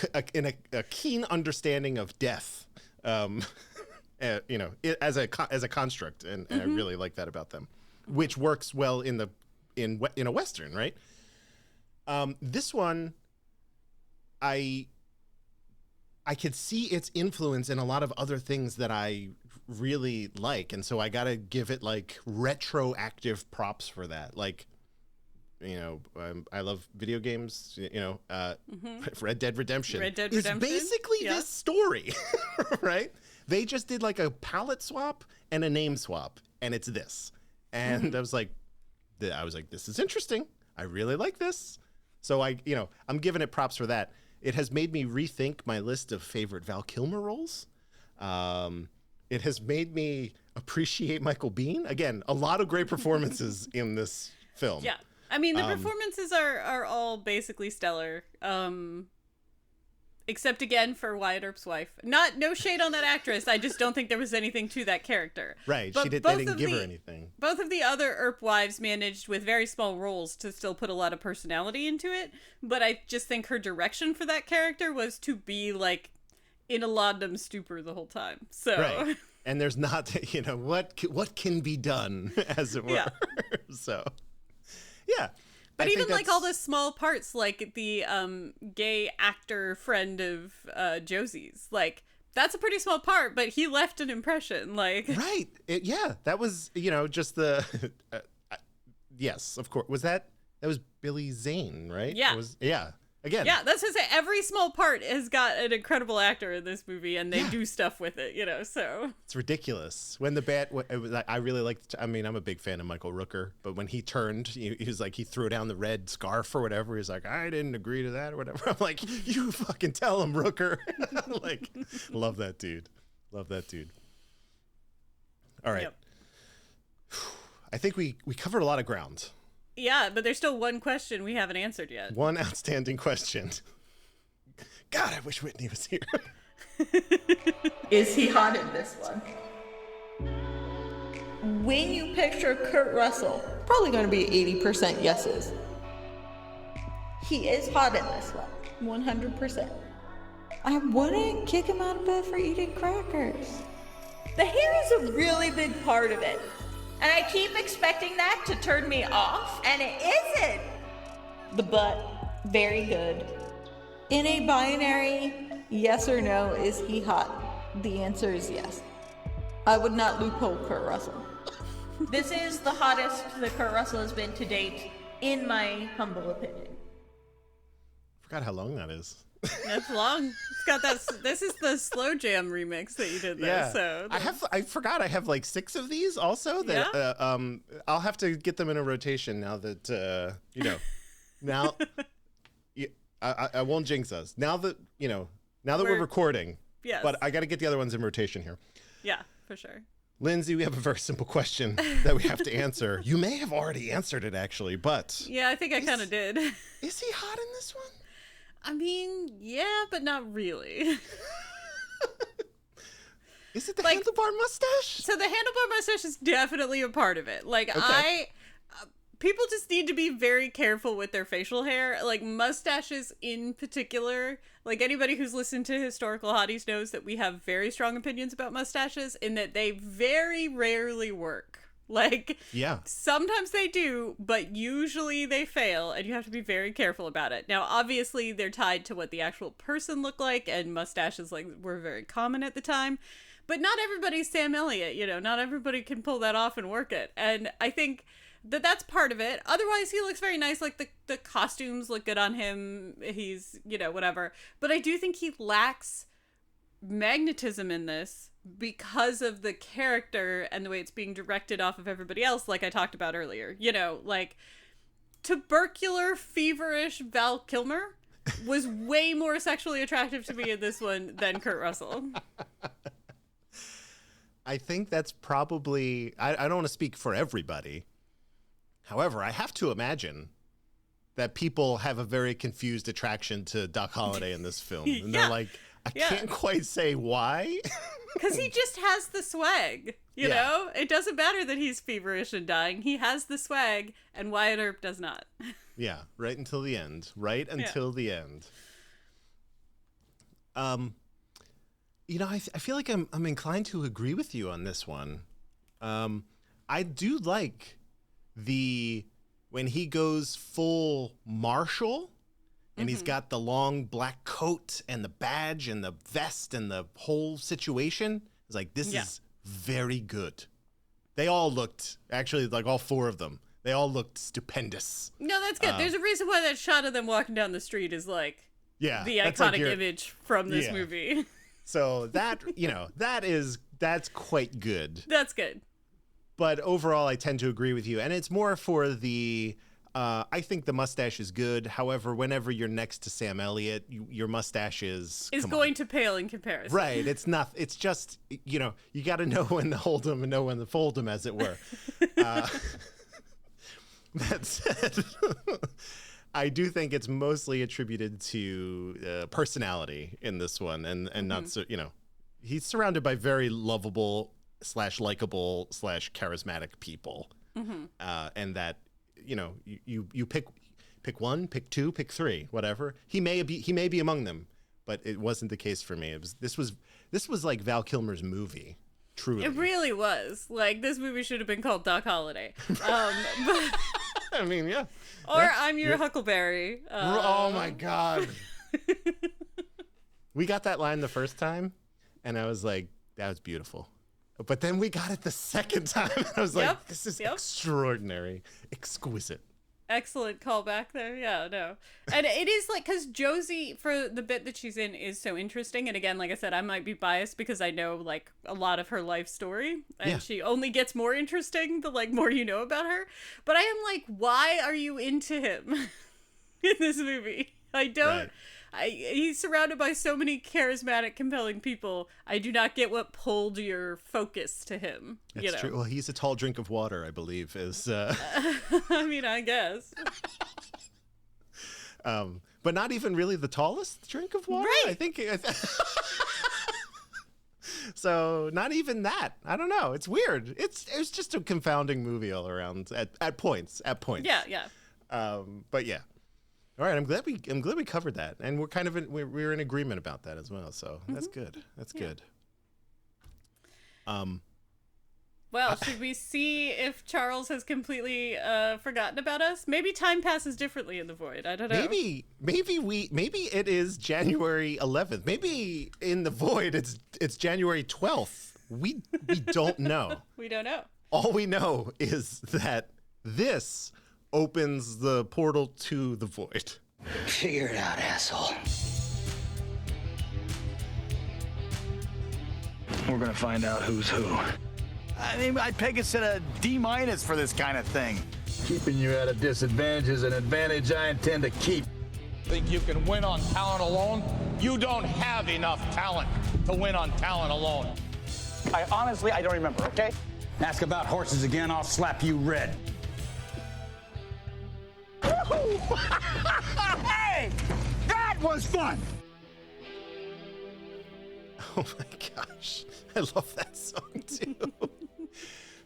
keen understanding of death, you know, as a construct. And I really like that about them, which works well in a Western, right? This one, I could see its influence in a lot of other things that I really like. And so I got to give it like retroactive props for that. Like, you know, I love video games, you know, Red Dead Redemption. It's basically this story, right? They just did like a palette swap and a name swap, and it's this. And I was like, this is interesting. I really like this. So I'm giving it props for that. It has made me rethink my list of favorite Val Kilmer roles. It has made me appreciate Michael Biehn. Again, a lot of great performances in this film. Yeah. I mean, the performances are all basically stellar. Except again for Wyatt Earp's wife. No shade on that actress. I just don't think there was anything to that character. Right. But They didn't give her anything. Both of the other Earp wives managed with very small roles to still put a lot of personality into it. But I just think her direction for that character was to be like in a laudanum stupor the whole time. So. Right. And there's not, what can be done, as it were. Yeah. So, yeah. But even like all the small parts, like the gay actor friend of Josie's, like that's a pretty small part, but he left an impression. Like right, that was just the yes, of course. That was Billy Zane, right? Yeah, Again, yeah, that's to say every small part has got an incredible actor in this movie, and they do stuff with it, so it's ridiculous. When the bat, it was, I really liked. I mean, I'm a big fan of Michael Rooker, but when he turned, he was like, he threw down the red scarf or whatever. He's like, I didn't agree to that or whatever. I'm like, you fucking tell him, Rooker. Like, love that dude. Love that dude. All right, yep. I think we covered a lot of ground. Yeah, but there's still one question we haven't answered yet. One outstanding question. God, I wish Whitney was here. Is he hot in this one? When you picture Kurt Russell, probably going to be 80% yeses. He is hot in this one, 100%. I wouldn't kick him out of bed for eating crackers. The hair is a really big part of it. And I keep expecting that to turn me off, and it isn't. The butt, very good. In a binary, yes or no, is he hot? The answer is yes. I would not loophole Kurt Russell. This is the hottest that Kurt Russell has been to date, in my humble opinion. Forgot how long that is. That's long. It's got that. This is the slow jam remix that you did there. Yeah. So I forgot I have like 6 of these also that I'll have to get them in a rotation now that now I won't jinx us. Now that we're recording. Yes. But I got to get the other ones in rotation here. Yeah, for sure. Lindsay, we have a very simple question that we have to answer. You may have already answered it actually, but yeah, I think I kind of did. Is he hot in this one? I mean, yeah, but not really. Is it the handlebar mustache? So the handlebar mustache is definitely a part of it. Like, okay. People just need to be very careful with their facial hair. Like, mustaches in particular. Like, anybody who's listened to Historical Hotties knows that we have very strong opinions about mustaches in that they very rarely work. Like, yeah, sometimes they do, but usually they fail, and you have to be very careful about it. Now, obviously, they're tied to what the actual person looked like, and mustaches were very common at the time. But not everybody's Sam Elliott, not everybody can pull that off and work it. And I think that's part of it. Otherwise, he looks very nice. Like, the costumes look good on him. He's, whatever. But I do think he lacks magnetism in this because of the character and the way it's being directed off of everybody else, like I talked about earlier. Like, tubercular, feverish Val Kilmer was way more sexually attractive to me in this one than Kurt Russell. I think that's probably, I don't want to speak for everybody. However, I have to imagine that people have a very confused attraction to Doc Holliday in this film. And they're like, I can't quite say why. Because he just has the swag, you know? It doesn't matter that he's feverish and dying. He has the swag, and Wyatt Earp does not. Yeah, right until the end. Right until the end. I feel like I'm inclined to agree with you on this one. I do like when he goes full Marshall, and he's got the long black coat and the badge and the vest and the whole situation. It's like, this is very good. They all looked, actually, like all 4 of them, they all looked stupendous. No, that's good. There's a reason why that shot of them walking down the street is the iconic like image from this movie. So that, that's quite good. That's good. But overall, I tend to agree with you. And it's more for I think the mustache is good. However, whenever you're next to Sam Elliott, your mustache is going to pale in comparison. Right. It's not. It's just, you got to know when to hold them and know when to fold them, as it were. That said, I do think it's mostly attributed to personality in this one, and not so, he's surrounded by very lovable / likable / charismatic people, and that you pick one, pick two, pick three, whatever. He may be among them, but it wasn't the case for me. This was like Val Kilmer's movie. Truly, It really was. Like, this movie should have been called Doc Holliday. But, I mean, yeah. or I'm Your Huckleberry. Oh my God. We got that line the first time, and I was like, that was beautiful. But then we got it the second time, and I was like, this is extraordinary, exquisite. Excellent callback there. Yeah, no. And it is like, because Josie, for the bit that she's in, is so interesting. And again, like I said, I might be biased because I know like a lot of her life story, and she only gets more interesting the like more you know about her. But I am like, why are you into him in this movie? I don't. He's surrounded by so many charismatic, compelling people. I do not get what pulled your focus to him. That's true. Well, he's a tall drink of water, I believe. I mean, I guess. But not even really the tallest drink of water. Right. I think. So not even that. I don't know. It's weird. It's just a confounding movie all around at points. Yeah. But yeah. All right, I'm glad we covered that, and we're kind of we're in agreement about that as well. So that's good. That's good. Well, should we see if Charles has completely forgotten about us? Maybe time passes differently in the void. I don't know. Maybe it is January 11th. Maybe in the void it's January 12th. We don't know. We don't know. All we know is that this opens the portal to the void. Figure it out, asshole. We're gonna find out who's who. I mean, I'd peg us at a D- for this kind of thing. Keeping you at a disadvantage is an advantage I intend to keep. Think you can win on talent alone? You don't have enough talent to win on talent alone. I honestly don't remember, okay? Ask about horses again, I'll slap you red. Hey! That was fun! Oh my gosh. I love that song too.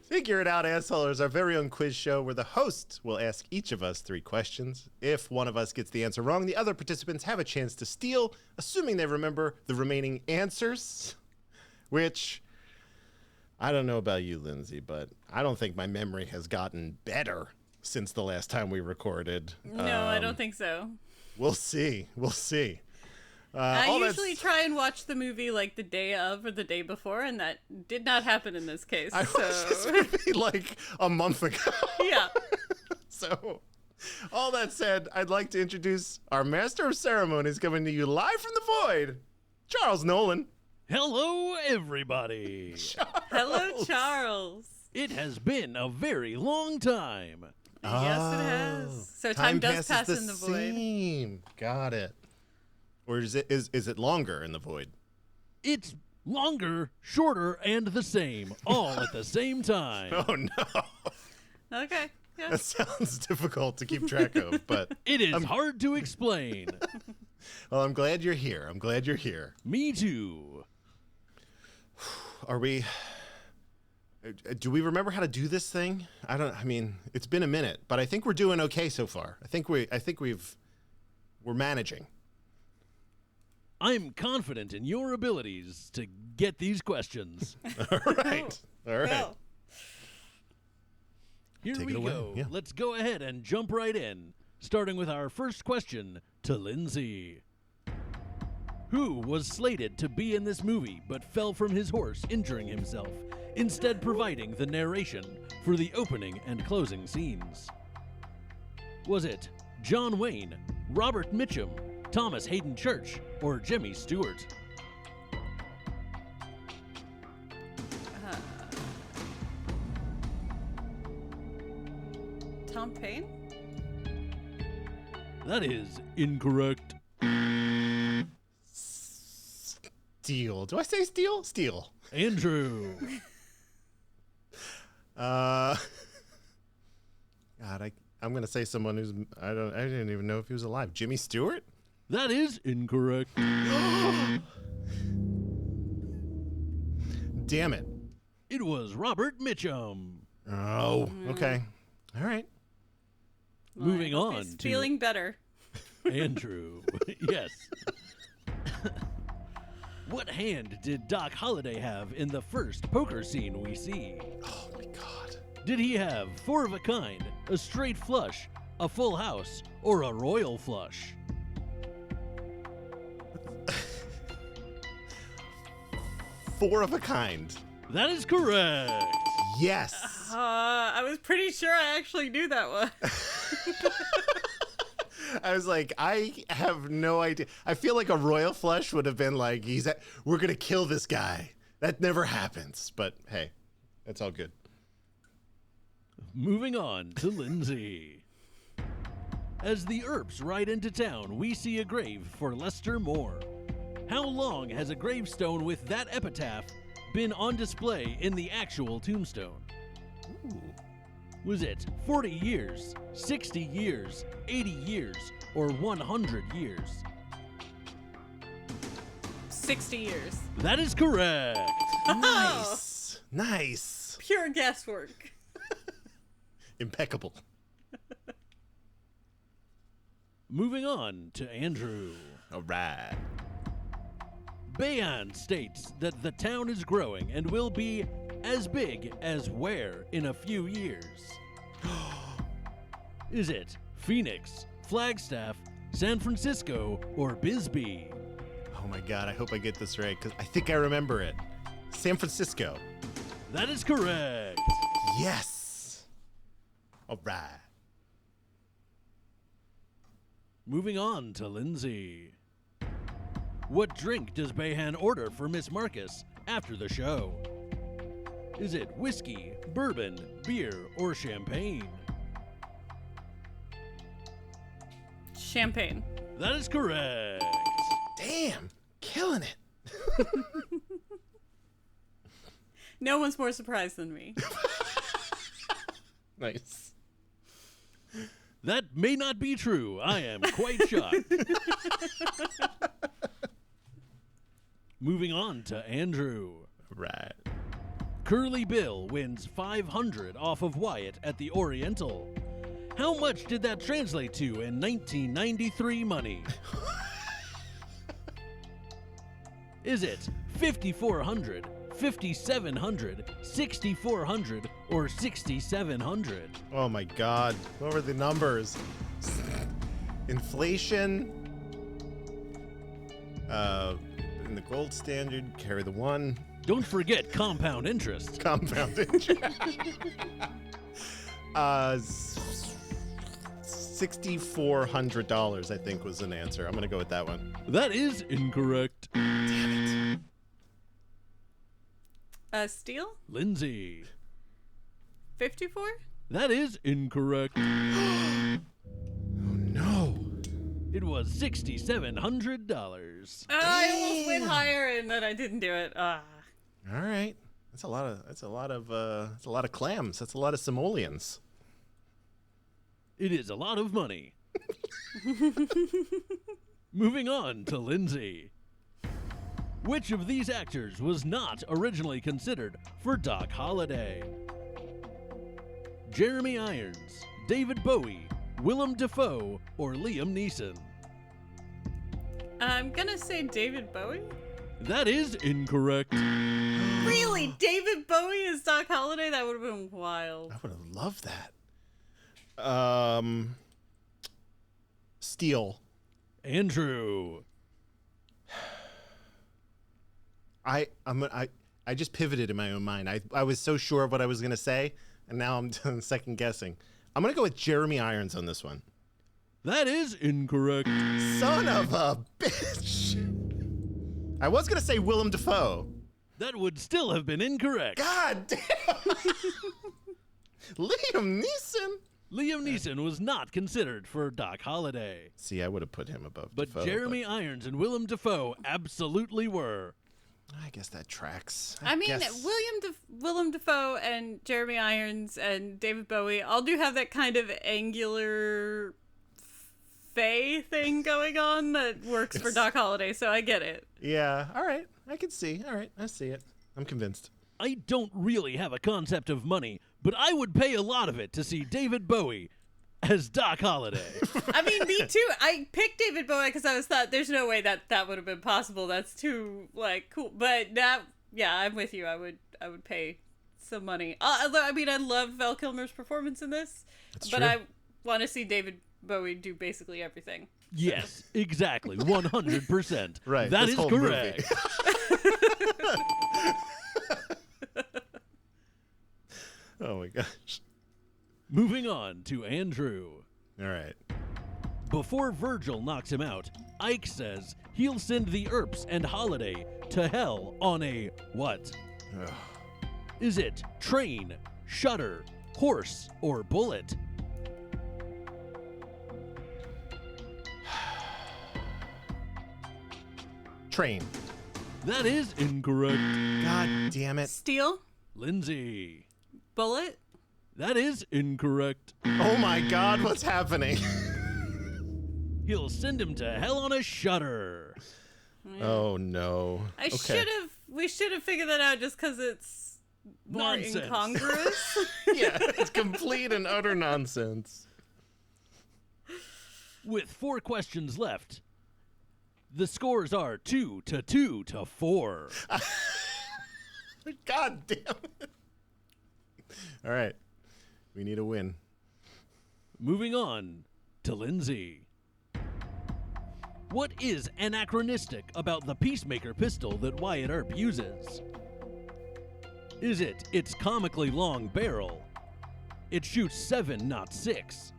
Figure It Out, Asshole is our very own quiz show where the host will ask each of us 3 questions. If one of us gets the answer wrong, the other participants have a chance to steal, assuming they remember the remaining answers, which I don't know about you, Lindsay, but I don't think my memory has gotten better since the last time we recorded. No, I don't think so. We'll see. I usually try and watch the movie like the day of or the day before, and that did not happen in this case. I watched this movie like a month ago. Yeah. So, all that said, I'd like to introduce our master of ceremonies coming to you live from the void, Charles Nolan. Hello, everybody. Hello, Charles. It has been a very long time. Yes, it has. So time does pass in the void. Same. Got it. Or is it longer in the void? It's longer, shorter, and the same, all at the same time. Oh no. Okay. Yeah. That sounds difficult to keep track of, but It is hard to explain. well, I'm glad you're here. Me too. Are we? Do we remember how to do this thing? I mean, it's been a minute, but I think we're doing okay so far. I think we're managing. I'm confident in your abilities to get these questions. All right. Well, Here Take we it away. go. Yeah. Let's go ahead and jump right in, starting with our first question to Lindsay. Who was slated to be in this movie but fell from his horse, injuring himself, instead providing the narration for the opening and closing scenes? Was it John Wayne, Robert Mitchum, Thomas Hayden Church, or Jimmy Stewart? Tom Paine? That is incorrect. Steele. Do I say Steele? Steele. Andrew. God, I'm gonna say someone who's I didn't even know if he was alive. Jimmy Stewart? That is incorrect. Damn it. It was Robert Mitchum. Oh, okay. All right. Moving I hope on he's to feeling better. Andrew. Yes. What hand did Doc Holliday have in the first poker scene we see? Oh my God. Did he have 4 of a kind, a straight flush, a full house, or a royal flush? Four of a kind. That is correct. Yes. I was pretty sure I actually knew that one. I was like, I have no idea. I feel like a royal flush would have been like, we're gonna kill this guy. That never happens. But hey, that's all good. Moving on to Lindsay. As the Earps ride into town, we see a grave for Lester Moore. How long has a gravestone with that epitaph been on display in the actual tombstone? Ooh. Was it 40 years, 60 years, 80 years, or 100 years? 60 years. That is correct. Nice. Nice. Pure guesswork. Impeccable. Moving on to Andrew. All right. Bayan states that the town is growing and will be as big as where in a few years? Is it Phoenix, Flagstaff, San Francisco, or Bisbee? Oh my God, I hope I get this right because I think I remember it. San Francisco. That is correct. Yes. All right. Moving on to Lindsay. What drink does Bayhan order for Miss Marcus after the show? Is it whiskey, bourbon, beer, or champagne? Champagne. That is correct. Damn, killing it. No one's more surprised than me. Nice. That may not be true. I am quite shocked. Moving on to Andrew. Right. Curly Bill wins $500 off of Wyatt at the Oriental. How much did that translate to in 1993 money? Is it $5,400, $5,700, $6,400, or $6,700? Oh my God. What were the numbers? Inflation. In the gold standard, carry the 1. Don't forget compound interest. Compound interest. $6,400, I think, was an answer. I'm gonna go with that one. That is incorrect. Steel? Lindsay. 54? That is incorrect. Oh no. It was $6,700. I almost went higher and then I didn't do it. All right. That's a lot of clams. That's a lot of simoleons. It is a lot of money. Moving on to Lindsay. Which of these actors was not originally considered for Doc Holliday? Jeremy Irons, David Bowie, Willem Dafoe, or Liam Neeson? I'm gonna say David Bowie. That is incorrect. Really? David Bowie is Doc Holliday? That would have been wild. I would have loved that. Steel. Andrew. I just pivoted in my own mind. I was so sure of what I was gonna say, and now I'm second guessing. I'm gonna go with Jeremy Irons on this one. That is incorrect. Son of a bitch. I was gonna say Willem Dafoe. That would still have been incorrect. God damn. Liam Neeson. Liam Neeson was not considered for Doc Holliday. See, I would have put him above But Dafoe, Jeremy Irons and Willem Dafoe absolutely were. I guess that tracks. I mean, guess. Willem Dafoe and Jeremy Irons and David Bowie all do have that kind of angular fae thing going on that works for Doc Holliday, so I get it. Yeah, all right. I can see. All right, I see it. I'm convinced. I don't really have a concept of money, but I would pay a lot of it to see David Bowie as Doc Holliday. I mean, me too. I picked David Bowie because I was thought there's no way that would have been possible. That's too cool. But now, yeah, I'm with you. I would pay some money. I mean, I love Val Kilmer's performance in this, but true. I want to see David Bowie do basically everything. Yes, exactly. 100%. Right. That this is whole correct. Oh my gosh. Moving on to Andrew. All right. Before Virgil knocks him out, Ike says he'll send the Earps and Holiday to hell on a what? Ugh. Is it train, shutter, horse, or bullet? Train. That is incorrect. God damn it. Steel, Lindsay. bullet. That is incorrect. Oh my God, what's happening? He'll send him to hell on a shutter. Oh no. Okay. We should have figured that out just because it's more Nonsense. incongruous. Yeah, it's complete and utter nonsense. With 4 questions left, the scores are 2 to 2 to 4. God damn it. All right. We need a win. Moving on to Lindsay. What is anachronistic about the Peacemaker pistol that Wyatt Earp uses? Is it its comically long barrel? It shoots 7, not 6.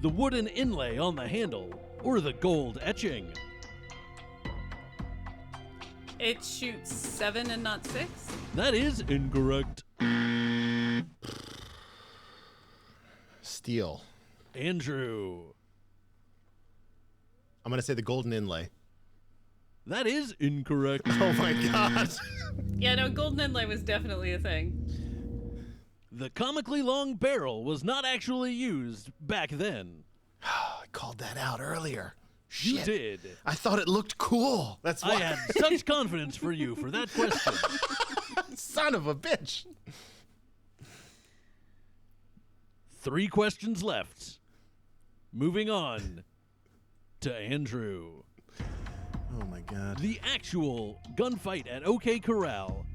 The wooden inlay on the handle, or the gold etching? It shoots 7 and not 6. That is incorrect. Steel. Andrew. I'm going to say the golden inlay. That is incorrect. Oh my God. Yeah, no, golden inlay was definitely a thing. The comically long barrel was not actually used back then. I called that out earlier. You Shit. did. I thought it looked cool. That's why. I had such confidence for you for that question. Son of a bitch. 3 questions left. Moving on to Andrew. Oh my God. The actual gunfight at OK Corral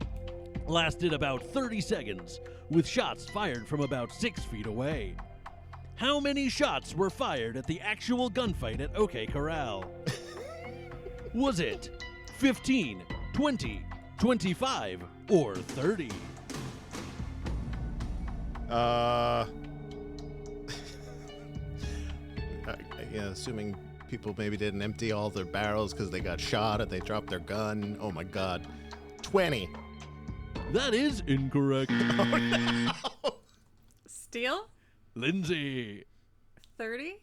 lasted about 30 seconds, with shots fired from about 6 feet away. How many shots were fired at the actual gunfight at OK Corral? Was it 15, 20, 25, or 30? Yeah, assuming people maybe didn't empty all their barrels because they got shot or they dropped their gun. Oh my God. 20. That is incorrect. Steel? Lindsay. 30?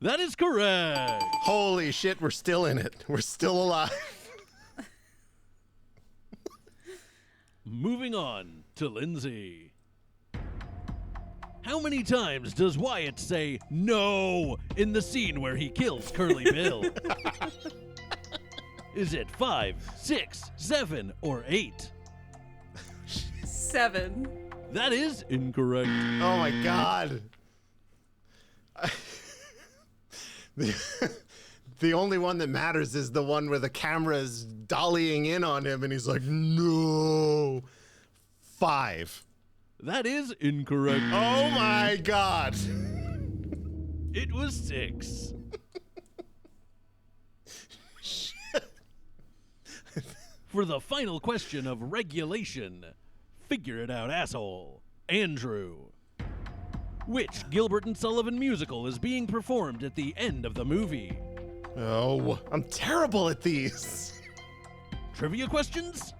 That is correct. Holy shit, we're still in it. We're still alive. Moving on to Lindsay. How many times does Wyatt say no in the scene where he kills Curly Bill? Is it 5, 6, 7, or 8? 7. That is incorrect. Oh my God. The only one that matters is the one where the camera is dollying in on him and he's like, no. 5. That is incorrect. Oh my God. It was 6. For the final question of regulation, figure it out, asshole. Andrew. Which Gilbert and Sullivan musical is being performed at the end of the movie? Oh, I'm terrible at these. Trivia questions?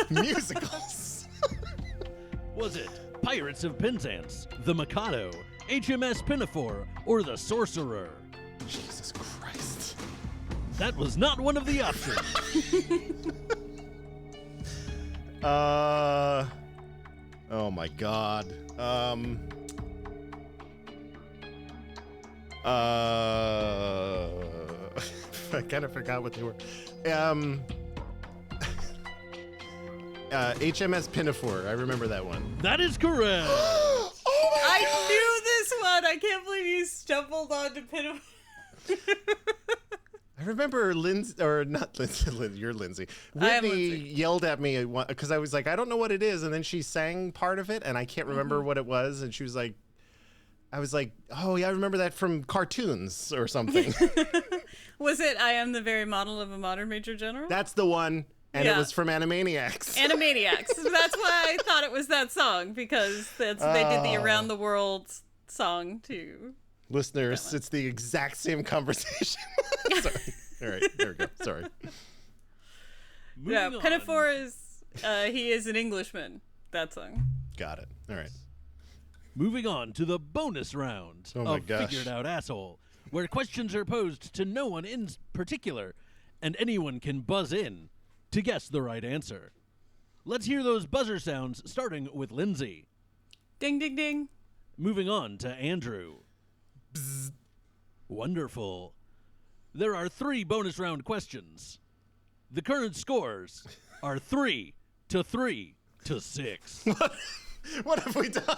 Musicals. Was it Pirates of Penzance, The Mikado, HMS Pinafore, or The Sorcerer? Jesus Christ. That was not one of the options. Oh my God. I kind of forgot what they were. HMS Pinafore. I remember that one. That is correct. I knew this one. I can't believe you stumbled onto Pinafore. I remember Lindsay, or not Lindsay, you're Lindsay. I am Whitney Lindsay. yelled at me because I was like, I don't know what it is. And then she sang part of it, and I can't remember what it was. And she was like, I was like, oh, yeah, I remember that from cartoons or something. Was it I Am the Very Model of a Modern Major General? That's the one. And it Yeah. was from Animaniacs. Animaniacs. That's why I thought it was that song, because they did the Around the World song too. Listeners, it's the exact same conversation. Sorry. All right, there we go. Sorry. Yeah, Moving on. Pinafore is he is an Englishman. That song. Got it. All right. Moving on to the bonus round Oh my of gosh. Figured Out Asshole, where questions are posed to no one in particular, and anyone can buzz in to guess the right answer. Let's hear those buzzer sounds, starting with Lindsay. Ding ding ding. Moving on to Andrew. Bzz. Wonderful. There are 3 bonus round questions. The current scores are 3 to 3 to 6. What have we done?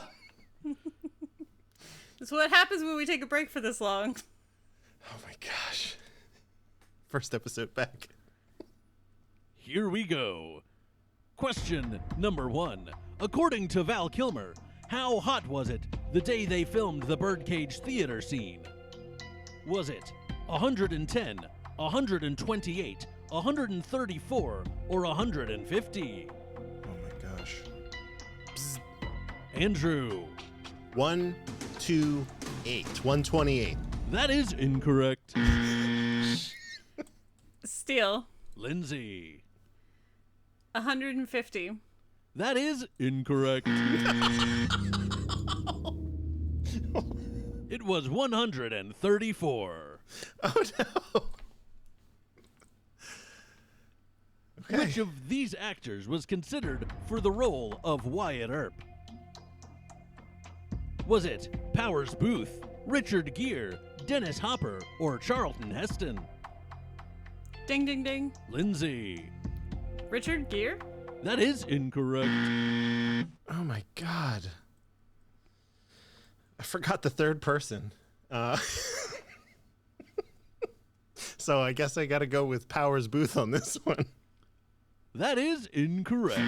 That's what happens when we take a break for this long. Oh my gosh. First episode back. Here we go. Question number 1. According to Val Kilmer, how hot was it the day they filmed the Birdcage Theater scene? Was it 110, 128, 134, or 150? Oh my gosh. Andrew. 128. 128. That is incorrect. Steal. Lindsay. 150. That is incorrect. It was 134. Oh no. Okay. Which of these actors was considered for the role of Wyatt Earp? Was it Powers Booth, Richard Gere, Dennis Hopper, or Charlton Heston? Ding ding ding. Lindsay. Richard Gere? That is incorrect. Oh my god. I forgot the third person. So I guess I got to go with Powers Booth on this one. That is incorrect.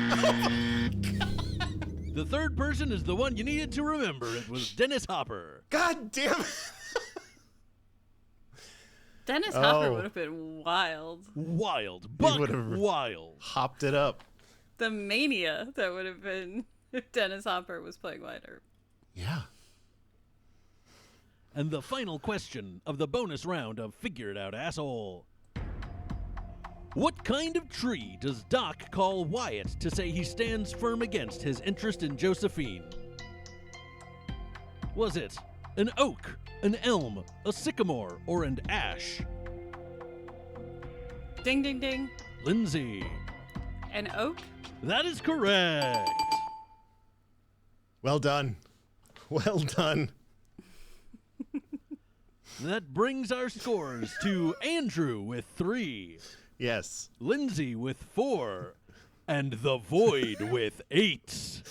The third person is the one you needed to remember. It was Dennis Hopper. God damn it. Dennis Hopper Oh. would have been wild. Wild. Buck would've- wild. Hopped it up. The mania that would have been if Dennis Hopper was playing Wyatt Earp. Yeah. And the final question of the bonus round of Figure It Out Asshole. What kind of tree does Doc call Wyatt to say he stands firm against his interest in Josephine? Was it an oak, an elm, a sycamore, or an ash? Ding ding ding. Lindsay. An oak? That is correct. Well done. Well done. That brings our scores to Andrew with 3, Yes. Lindsay with 4, and the Void with 8.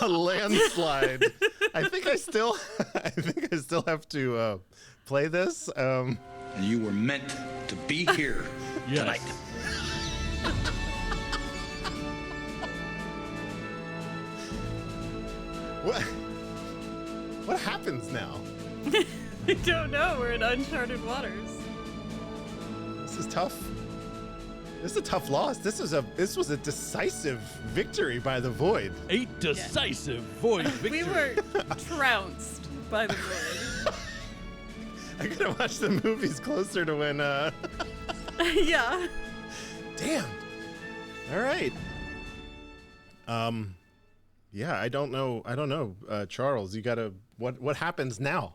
A landslide. I think I still have to play this. And you were meant to be here Yes. tonight. What happens now? I don't know. We're in uncharted waters. This is tough. This is a tough loss. This was a decisive victory by the Void. 8 decisive Void victory. We were trounced by the void. I gotta watch the movies closer to when. Yeah. Damn. All right. Yeah, I don't know. Charles, you gotta. What happens now?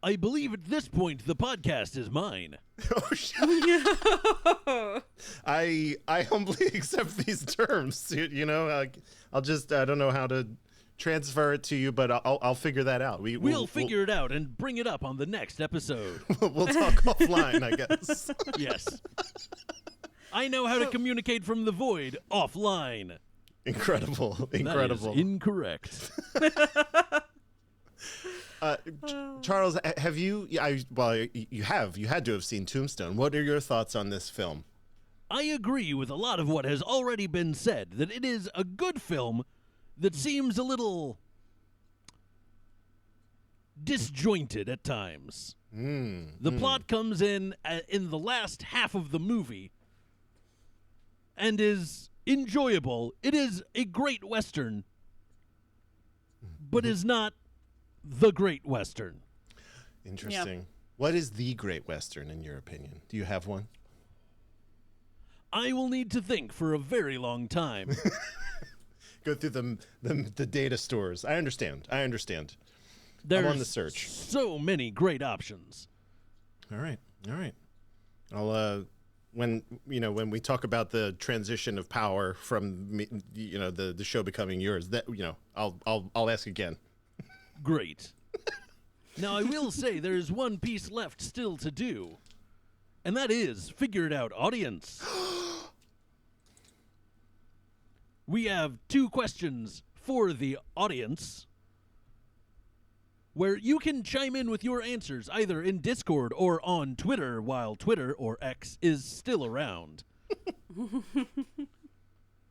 I believe at this point the podcast is mine. Oh, I humbly accept these terms. I'll just I don't know how to transfer it to you, but I'll figure that out. We'll figure it out and bring it up on the next episode. We'll talk offline, I guess. Yes. I know how to communicate from the void offline. Incredible. That is incorrect. Charles, have you? You have. You had to have seen Tombstone. What are your thoughts on this film? I agree with a lot of what has already been said, that it is a good film that seems a little disjointed at times. The plot comes in the last half of the movie and is enjoyable. It is a great Western, but is not the Great Western. Interesting. Yeah. What is the Great Western, in your opinion? Do you have one? I will need to think for a very long time. Go through the data stores. I understand. There's I'm on the search. So many great options. All right. I'll when we talk about the transition of power from the show becoming yours, that I'll ask again. Great. Now I will say there's one piece left still to do, and that is figure it out, audience. We have 2 questions for the audience, where you can chime in with your answers either in Discord or on Twitter, while Twitter, or X, is still around.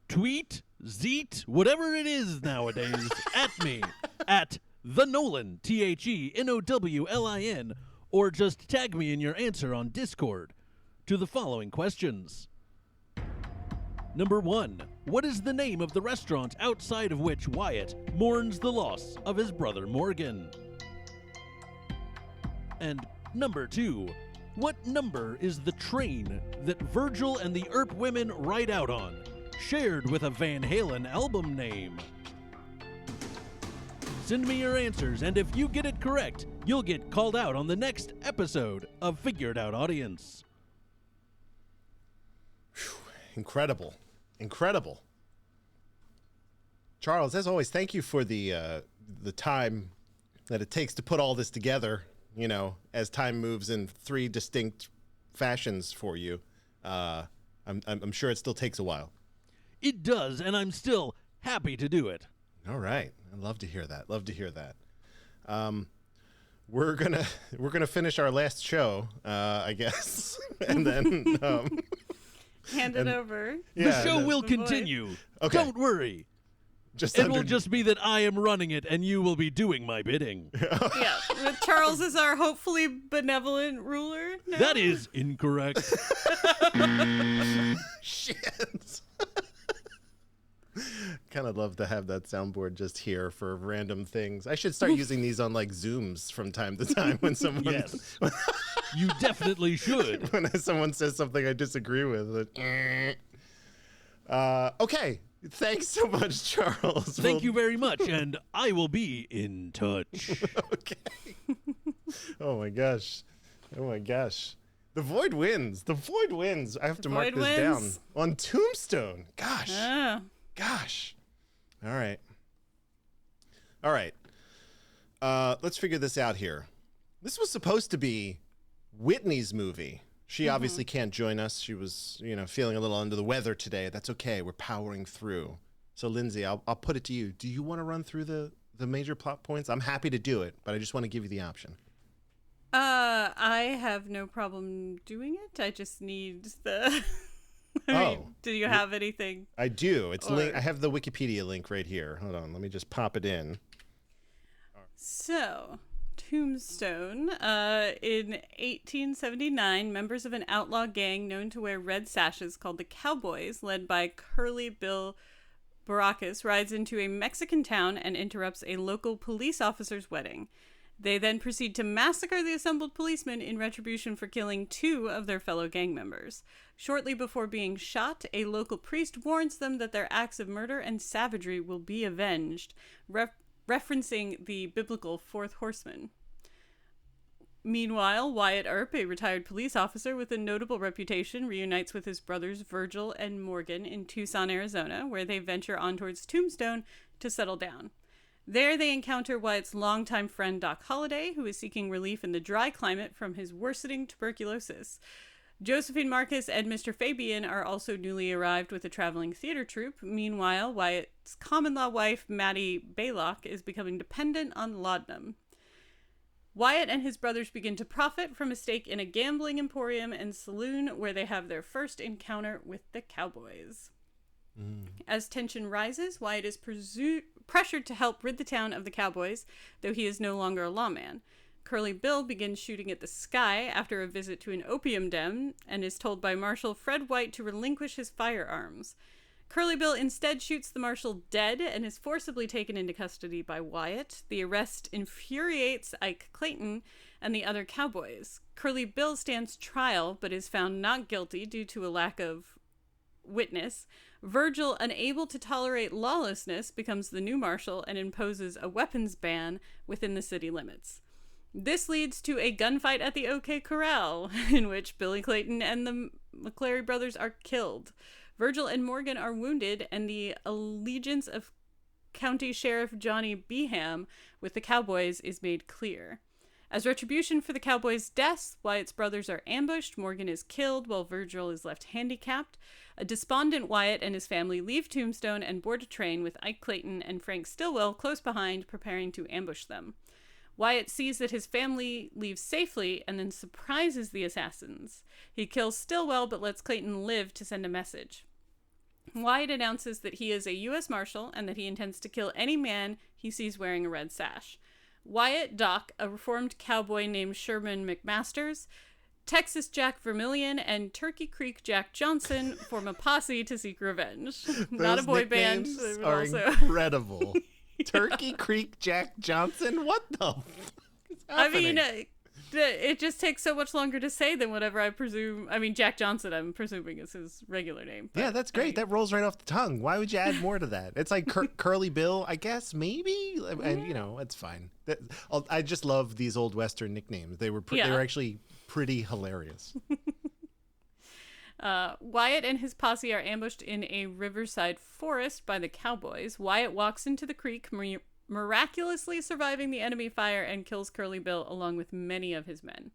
Tweet, Zeet, whatever it is nowadays, at me, at the Nolan, TheNowlin, or just tag me in your answer on Discord to the following questions. Number 1. What is the name of the restaurant outside of which Wyatt mourns the loss of his brother Morgan? And number 2. What number is the train that Virgil and the Earp women ride out on, shared with a Van Halen album name? Send me your answers, and if you get it correct, you'll get called out on the next episode of Figure It Out Audience. Incredible. Charles, as always, thank you for the time that it takes to put all this together, as time moves in 3 distinct fashions for you. I'm sure it still takes a while. It does, and I'm still happy to do it. All right. I'd love to hear that. We're gonna finish our last show, I guess, and then Hand it over. The show will continue. Okay. Don't worry. It will just be that I am running it and you will be doing my bidding. Yeah. With Charles is our hopefully benevolent ruler. No? That is incorrect. Shit. Kind of love to have that soundboard just here for random things. I should start using these on Zooms from time to time when someone Yes. You definitely should. when someone says something I disagree with. Okay. Thanks so much, Charles. Thank you very much, and I will be in touch. Okay. Oh my gosh. The Void wins. I have to mark Void this wins. down on Tombstone. Gosh. Oh. Gosh. All right. Let's figure this out here. This was supposed to be Whitney's movie. She obviously can't join us. She was, feeling a little under the weather today. That's okay. We're powering through. So, Lindsay, I'll put it to you. Do you want to run through the major plot points? I'm happy to do it, but I just want to give you the option. I have no problem doing it. I just need the... do you have anything? I do. It's I have the Wikipedia link right here. Hold on. Let me just pop it in. So, Tombstone. In 1879, members of an outlaw gang known to wear red sashes called the Cowboys, led by Curly Bill Baracus, rides into a Mexican town and interrupts a local police officer's wedding. They then proceed to massacre the assembled policemen in retribution for killing 2 of their fellow gang members. Shortly before being shot, a local priest warns them that their acts of murder and savagery will be avenged, referencing the biblical 4th horseman. Meanwhile, Wyatt Earp, a retired police officer with a notable reputation, reunites with his brothers Virgil and Morgan in Tucson, Arizona, where they venture on towards Tombstone to settle down. There they encounter Wyatt's longtime friend Doc Holliday, who is seeking relief in the dry climate from his worsening tuberculosis. Josephine Marcus and Mr. Fabian are also newly arrived with a traveling theater troupe. Meanwhile, Wyatt's common-law wife, Maddie Baylock, is becoming dependent on laudanum. Wyatt and his brothers begin to profit from a stake in a gambling emporium and saloon where they have their first encounter with the cowboys. As tension rises, Wyatt is pressured to help rid the town of the cowboys, though he is no longer a lawman. Curly Bill begins shooting at the sky after a visit to an opium den and is told by Marshal Fred White to relinquish his firearms. Curly Bill instead shoots the marshal dead and is forcibly taken into custody by Wyatt. The arrest infuriates Ike Clayton and the other cowboys. Curly Bill stands trial but is found not guilty due to a lack of witness. Virgil, unable to tolerate lawlessness, becomes the new marshal and imposes a weapons ban within the city limits. This leads to a gunfight at the OK Corral, in which Billy Clayton and the McClary brothers are killed. Virgil and Morgan are wounded, and the allegiance of County Sheriff Johnny Beham with the cowboys is made clear. As retribution for the cowboys' deaths, Wyatt's brothers are ambushed, Morgan is killed, while Virgil is left handicapped. A despondent Wyatt and his family leave Tombstone and board a train with Ike Clayton and Frank Stillwell close behind, preparing to ambush them. Wyatt sees that his family leaves safely and then surprises the assassins. He kills Stillwell but lets Clayton live to send a message. Wyatt announces that he is a U.S. Marshal and that he intends to kill any man he sees wearing a red sash. Wyatt, Doc, a reformed cowboy named Sherman McMasters, Texas Jack Vermillion, and Turkey Creek Jack Johnson form a posse to seek revenge. Not a boy band. Those But are also... incredible. Turkey Creek Jack Johnson? What the fuck is happening? I mean, it just takes so much longer to say than whatever I presume. I mean, Jack Johnson, I'm presuming, is his regular name. Yeah, that's great. That rolls right off the tongue. Why would you add more to that? It's like Curly Bill, I guess, maybe? And, you know, it's fine. I just love these old Western nicknames. They were actually pretty hilarious. Wyatt and his posse are ambushed in a riverside forest by the cowboys. Wyatt walks into the creek, miraculously surviving the enemy fire, and kills Curly Bill along with many of his men.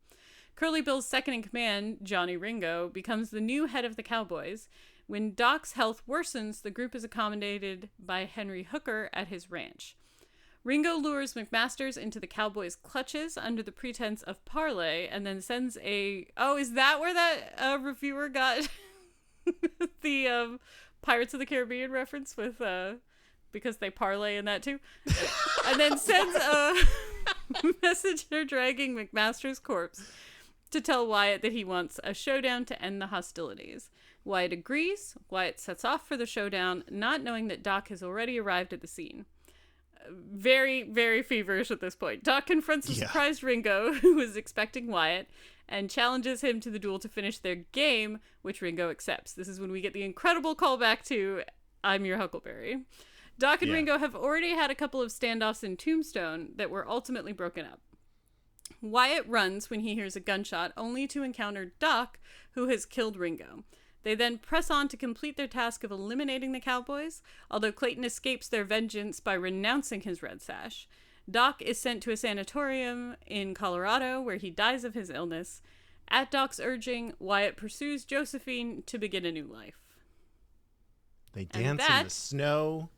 Curly Bill's second in command, Johnny Ringo, becomes the new head of the cowboys. When Doc's health worsens, the group is accommodated by Henry Hooker at his ranch. Ringo lures McMasters into the cowboys' clutches under the pretense of parlay and then sends a... Oh, is that where that reviewer got the Pirates of the Caribbean reference with... because they parlay in that too? And then sends a messenger dragging McMasters' corpse to tell Wyatt that he wants a showdown to end the hostilities. Wyatt agrees. Wyatt sets off for the showdown, not knowing that Doc has already arrived at the scene. Very, very feverish at this point. Doc confronts the surprised Ringo, who is expecting Wyatt, and challenges him to the duel to finish their game, which Ringo accepts. This is when we get the incredible callback to I'm Your Huckleberry. Doc and Ringo have already had a couple of standoffs in Tombstone that were ultimately broken up. Wyatt runs when he hears a gunshot, only to encounter Doc, who has killed Ringo. They then press on to complete their task of eliminating the cowboys, although Clayton escapes their vengeance by renouncing his red sash. Doc is sent to a sanatorium in Colorado, where he dies of his illness. At Doc's urging, Wyatt pursues Josephine to begin a new life. They dance in the snow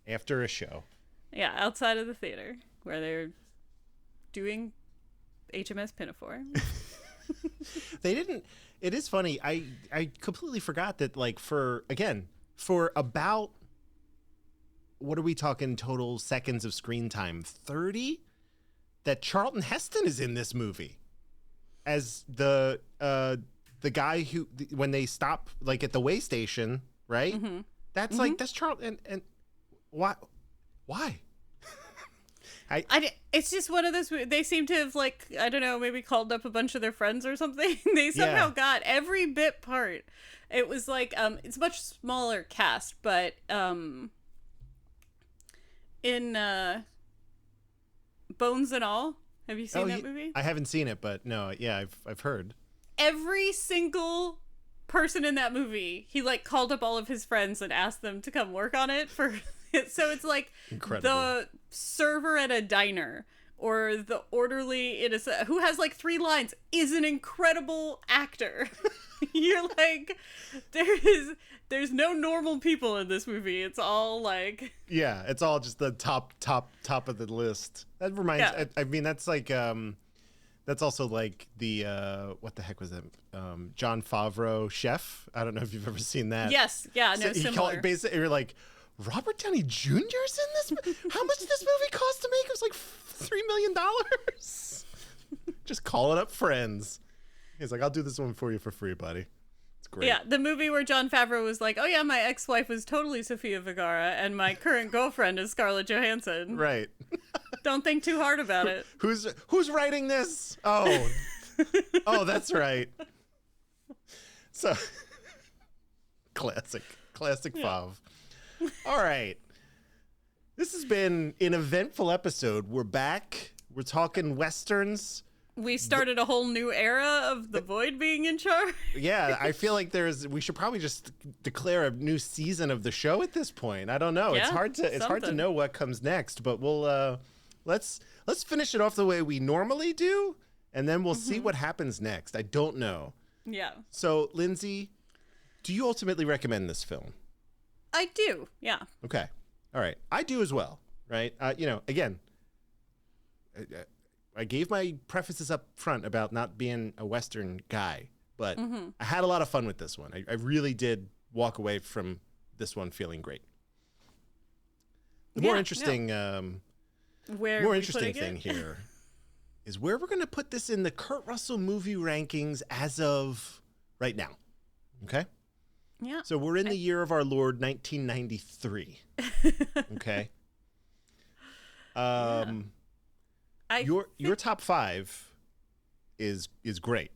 after a show. Yeah, outside of the theater, where they're doing HMS Pinafore. They didn't... It is funny. I completely forgot that, like, for about, what are we talking total seconds of screen time? 30? That Charlton Heston is in this movie as the guy who, when they stop, like, at the way station, right? Mm-hmm. That's like, that's Charlton. And why? It's just one of those. They seem to have, like, I don't know, maybe called up a bunch of their friends or something. They somehow got every bit part. It was like it's a much smaller cast, but in Bones and All, Have you seen that movie? I haven't seen it, but no, yeah, I've heard. Every single person in that movie, he like called up all of his friends and asked them to come work on it for so it's like Incredible. the server at a diner or the orderly in a who has like 3 lines is an incredible actor. You're like, there's no normal people in this movie. It's all like, yeah, it's all just the top of the list. That reminds, Yeah. I mean, that's like that's also like the what the heck was that? Jon Favreau Chef. I don't know if you've ever seen that. yes, yeah, no, So similar. basically, you're like, Robert Downey Jr.'s in this. How much did this movie cost to make? It was like $3 million. Just calling up friends. He's like, I'll do this one for you for free, buddy. It's great. Yeah, the movie where Jon Favreau was like, oh yeah, my ex-wife was totally Sofia Vergara, and my current girlfriend is Scarlett Johansson. Right. Don't think too hard about it. Who's writing this? Oh, oh, that's right. So, classic Fav. All right. This has been an eventful episode. We're back. We're talking Westerns. We started a whole new era of the Void being in charge. Yeah, I feel like we should probably just declare a new season of the show at this point. I don't know. Yeah, it's hard to something. know what comes next, but we'll let's finish it off the way we normally do, and then we'll see what happens next. I don't know. Yeah. So, Lindsay, do you ultimately recommend this film? I do. Yeah. Okay. All right. I do as well, right? Again, I gave my prefaces up front about not being a Western guy, but I had a lot of fun with this one. I really did walk away from this one feeling great. The more interesting, thing here is where we're going to put this in the Kurt Russell movie rankings as of right now. Okay? Yeah. So we're in the year of our Lord, 1993. Okay? Your top 5 is great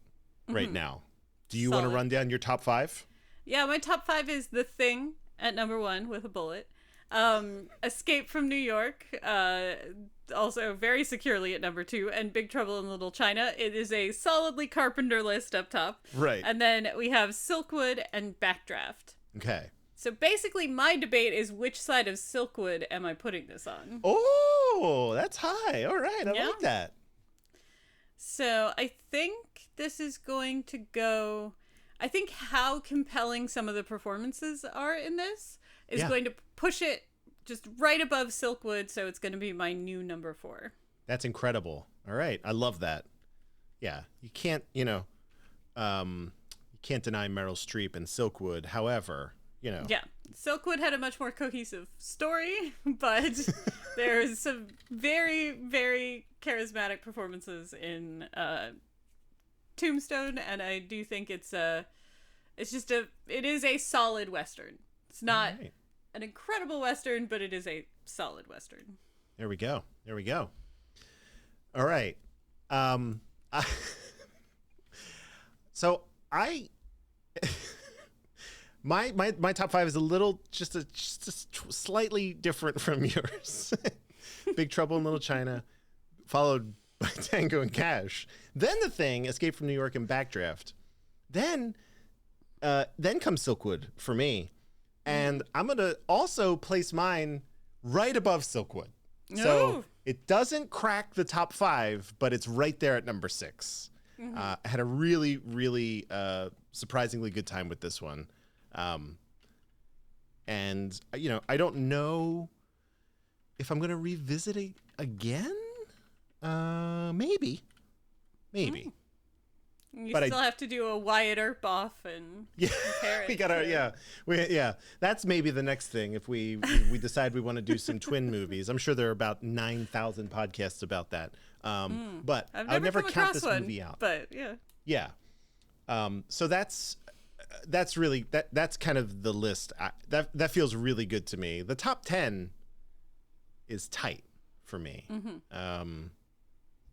right now. Do you want to Solid. run down your top 5? Yeah, my top 5 is The Thing at number 1 with a bullet. Escape from New York, also very securely at number 2, and Big Trouble in Little China. It is a solidly Carpenter list up top. Right. And then we have Silkwood and Backdraft. Okay. So basically my debate is which side of Silkwood am I putting this on? Oh, that's high. All right. I Yeah. like that. So I think this is going to go... I think how compelling some of the performances are in this is going to push it just right above Silkwood, so it's going to be my new number 4. That's incredible. All right. I love that. Yeah. You can't, you can't deny Meryl Streep and Silkwood. However, Yeah. Silkwood had a much more cohesive story, but there's some very, very charismatic performances in Tombstone, and I do think it is a solid Western. It's not an incredible Western, but it is a solid Western. There we go. All right. So my top 5 is a little just slightly different from yours. Big Trouble in Little China, followed by Tango and Cash. Then The Thing, Escape from New York, and Backdraft. Then comes Silkwood for me. And I'm going to also place mine right above Silkwood. So it doesn't crack the top 5, but it's right there at number 6. I had a really, really surprisingly good time with this one. And, I don't know if I'm going to revisit it again. Maybe. You But still have to do a Wyatt Earp off and compare it. We gotta, that's maybe the next thing if we decide we want to do some twin movies. I'm sure there are about 9,000 podcasts about that. But I've never come count across this one, movie out. But yeah. Yeah. So that's really that's kind of the list. That feels really good to me. The top 10 is tight for me.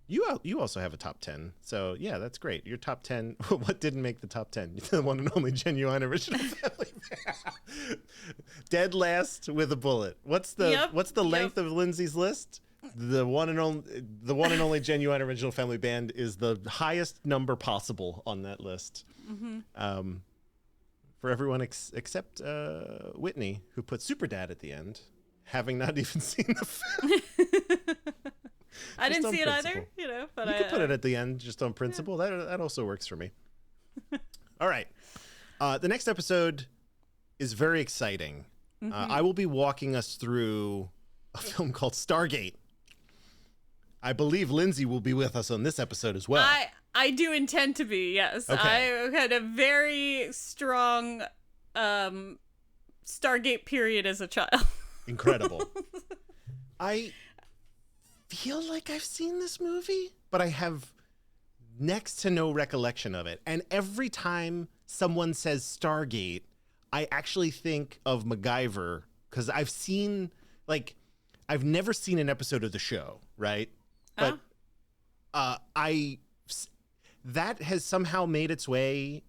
You also have a top 10. So yeah, that's great. Your top 10. What didn't make the top 10? The one and only Genuine Original Family. Dead last with a bullet. What's the length of Lindsay's list? the one and only genuine original family band is the highest number possible on that list. For everyone except Whitney, who put Super Dad at the end, having not even seen the film. I didn't see it principle. either, but You could put it at the end just on principle. Yeah. That also works for me. All right. The next episode is very exciting. I will be walking us through a film called Stargate. I believe Lindsay will be with us on this episode as well. I do intend to be, yes. Okay. I had a very strong Stargate period as a child. Incredible. I feel like I've seen this movie, but I have next to no recollection of it. And every time someone says Stargate, I actually think of MacGyver, because I've never seen an episode of the show, right? But that has somehow made its way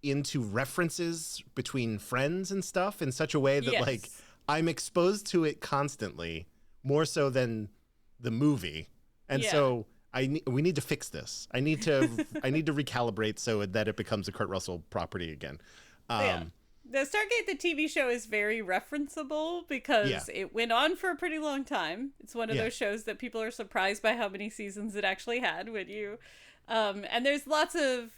into references between friends and stuff in such a way that I'm exposed to it constantly, more so than the movie. And so we need to fix this. I need to recalibrate so that it becomes a Kurt Russell property again. The Stargate, the TV show, is very referenceable because it went on for a pretty long time. It's one of those shows that people are surprised by how many seasons it actually had. And there's lots of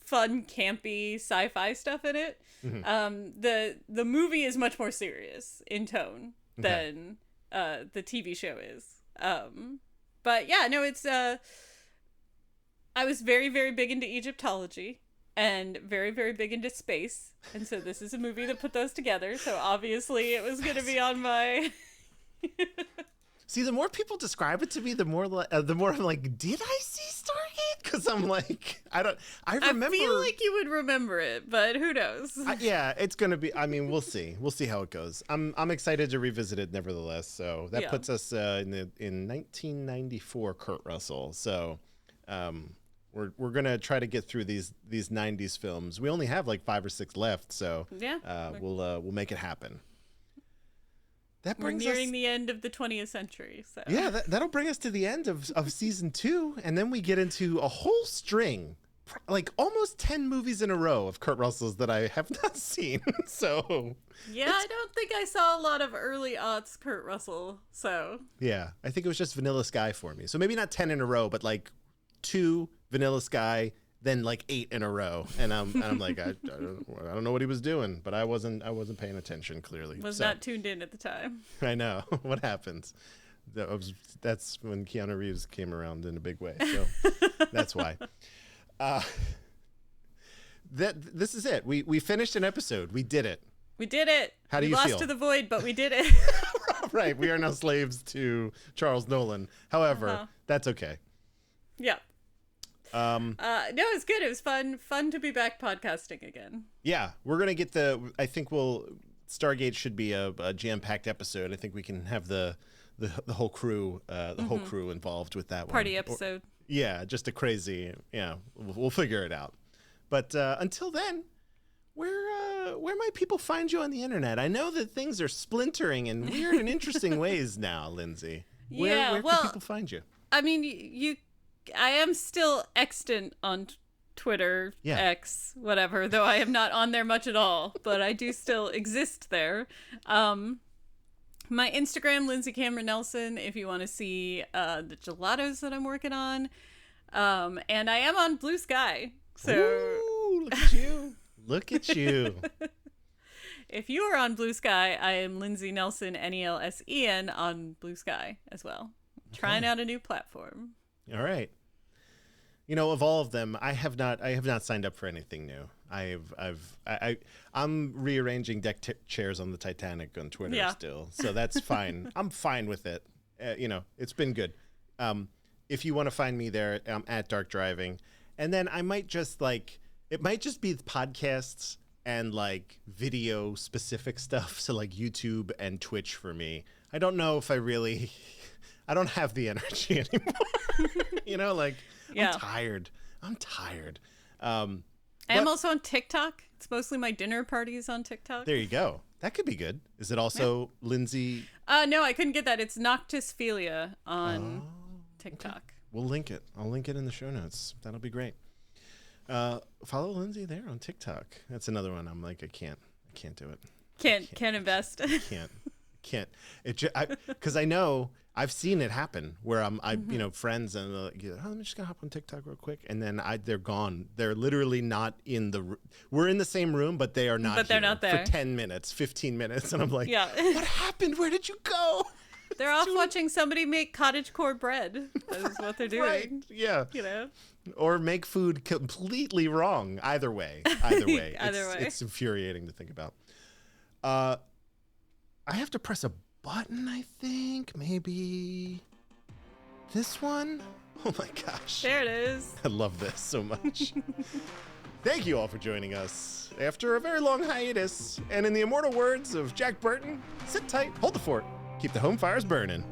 fun, campy sci-fi stuff in it. The movie is much more serious in tone than the TV show is. But yeah, no, it's I was very, very big into Egyptology and very, very big into space. And so this is a movie that put those together. So obviously it was going to be on my... See, the more people describe it to me, the more I'm like, did I see Stargate? Because I'm like, I remember. I feel like you would remember it, but who knows? It's gonna be. I mean, we'll see. We'll see how it goes. I'm excited to revisit it, nevertheless. So that puts us in 1994 Kurt Russell. So we're gonna try to get through these 90s films. We only have like 5 or 6 left, so we'll make it happen. We're nearing the end of the 20th century. So yeah, that'll bring us to the end of season 2, and then we get into a whole string, like almost 10 movies in a row of Kurt Russell's that I have not seen. So yeah, I don't think I saw a lot of early aughts Kurt Russell. So yeah, I think it was just Vanilla Sky for me. So maybe not 10 in a row, but like 2 Vanilla Sky, then like 8 in a row, and I'm like, I don't know what he was doing, but I wasn't paying attention, clearly. Was not tuned in at the time. I know. What happens? That's when Keanu Reeves came around in a big way, so that's why. This is it. We finished an episode. We did it. We did it. How do you feel? feel? Lost to the void, but we did it. Right. We are now slaves to Charles Nolan. However, that's okay. Yeah. No, it was good. It was fun to be back podcasting again. Yeah, we're gonna get I think Stargate should be a jam-packed episode. I think we can have the whole crew, whole crew involved with that party episode. Just a crazy. Yeah, we'll figure it out. But until then, where might people find you on the internet? I know that things are splintering in weird and interesting ways now, Lindsay. Where can people find you? I mean, I am still extant on Twitter, X, whatever, though I am not on there much at all, but I do still exist there. My Instagram, Lindsay Cameron Nelson, if you want to see the gelatos that I'm working on. And I am on Blue Sky. So ooh, look at you. Look at you. If you are on Blue Sky, I am Lindsay Nelson, Nelsen, on Blue Sky as well. Trying out a new platform. All right. Of all of them, I have not signed up for anything new. I'm rearranging deck chairs on the Titanic on Twitter still, so that's fine. I'm fine with it. It's been good. If you want to find me there, I'm at Dark Driving, and then I might just it might just be podcasts and like video specific stuff, so like YouTube and Twitch for me. I don't know if I don't have the energy anymore. I'm tired. I am also on TikTok. It's mostly my dinner parties on TikTok. There you go. That could be good. Is it also Lindsay? No, I couldn't get that. It's Noctisphilia on TikTok. Okay. We'll link it. I'll link it in the show notes. That'll be great. Follow Lindsay there on TikTok. That's another one. I'm like, I can't do it. Can't invest. Can't. Because I know I've seen it happen where friends and they're like, oh, I'm just gonna hop on TikTok real quick, and then they're gone. They're literally not in the. We're in the same room, but they are not. But they're not there for 10 minutes, 15 minutes, and I'm like, yeah. What happened? Where did you go? They're off watching somebody make cottagecore bread. That is what they're doing. Right? Yeah. You know. Or make food completely wrong. Either way. It's infuriating to think about. I have to press a button, I think. Maybe this one? Oh my gosh. There it is. I love this so much. Thank you all for joining us after a very long hiatus. And in the immortal words of Jack Burton, sit tight, hold the fort, keep the home fires burning.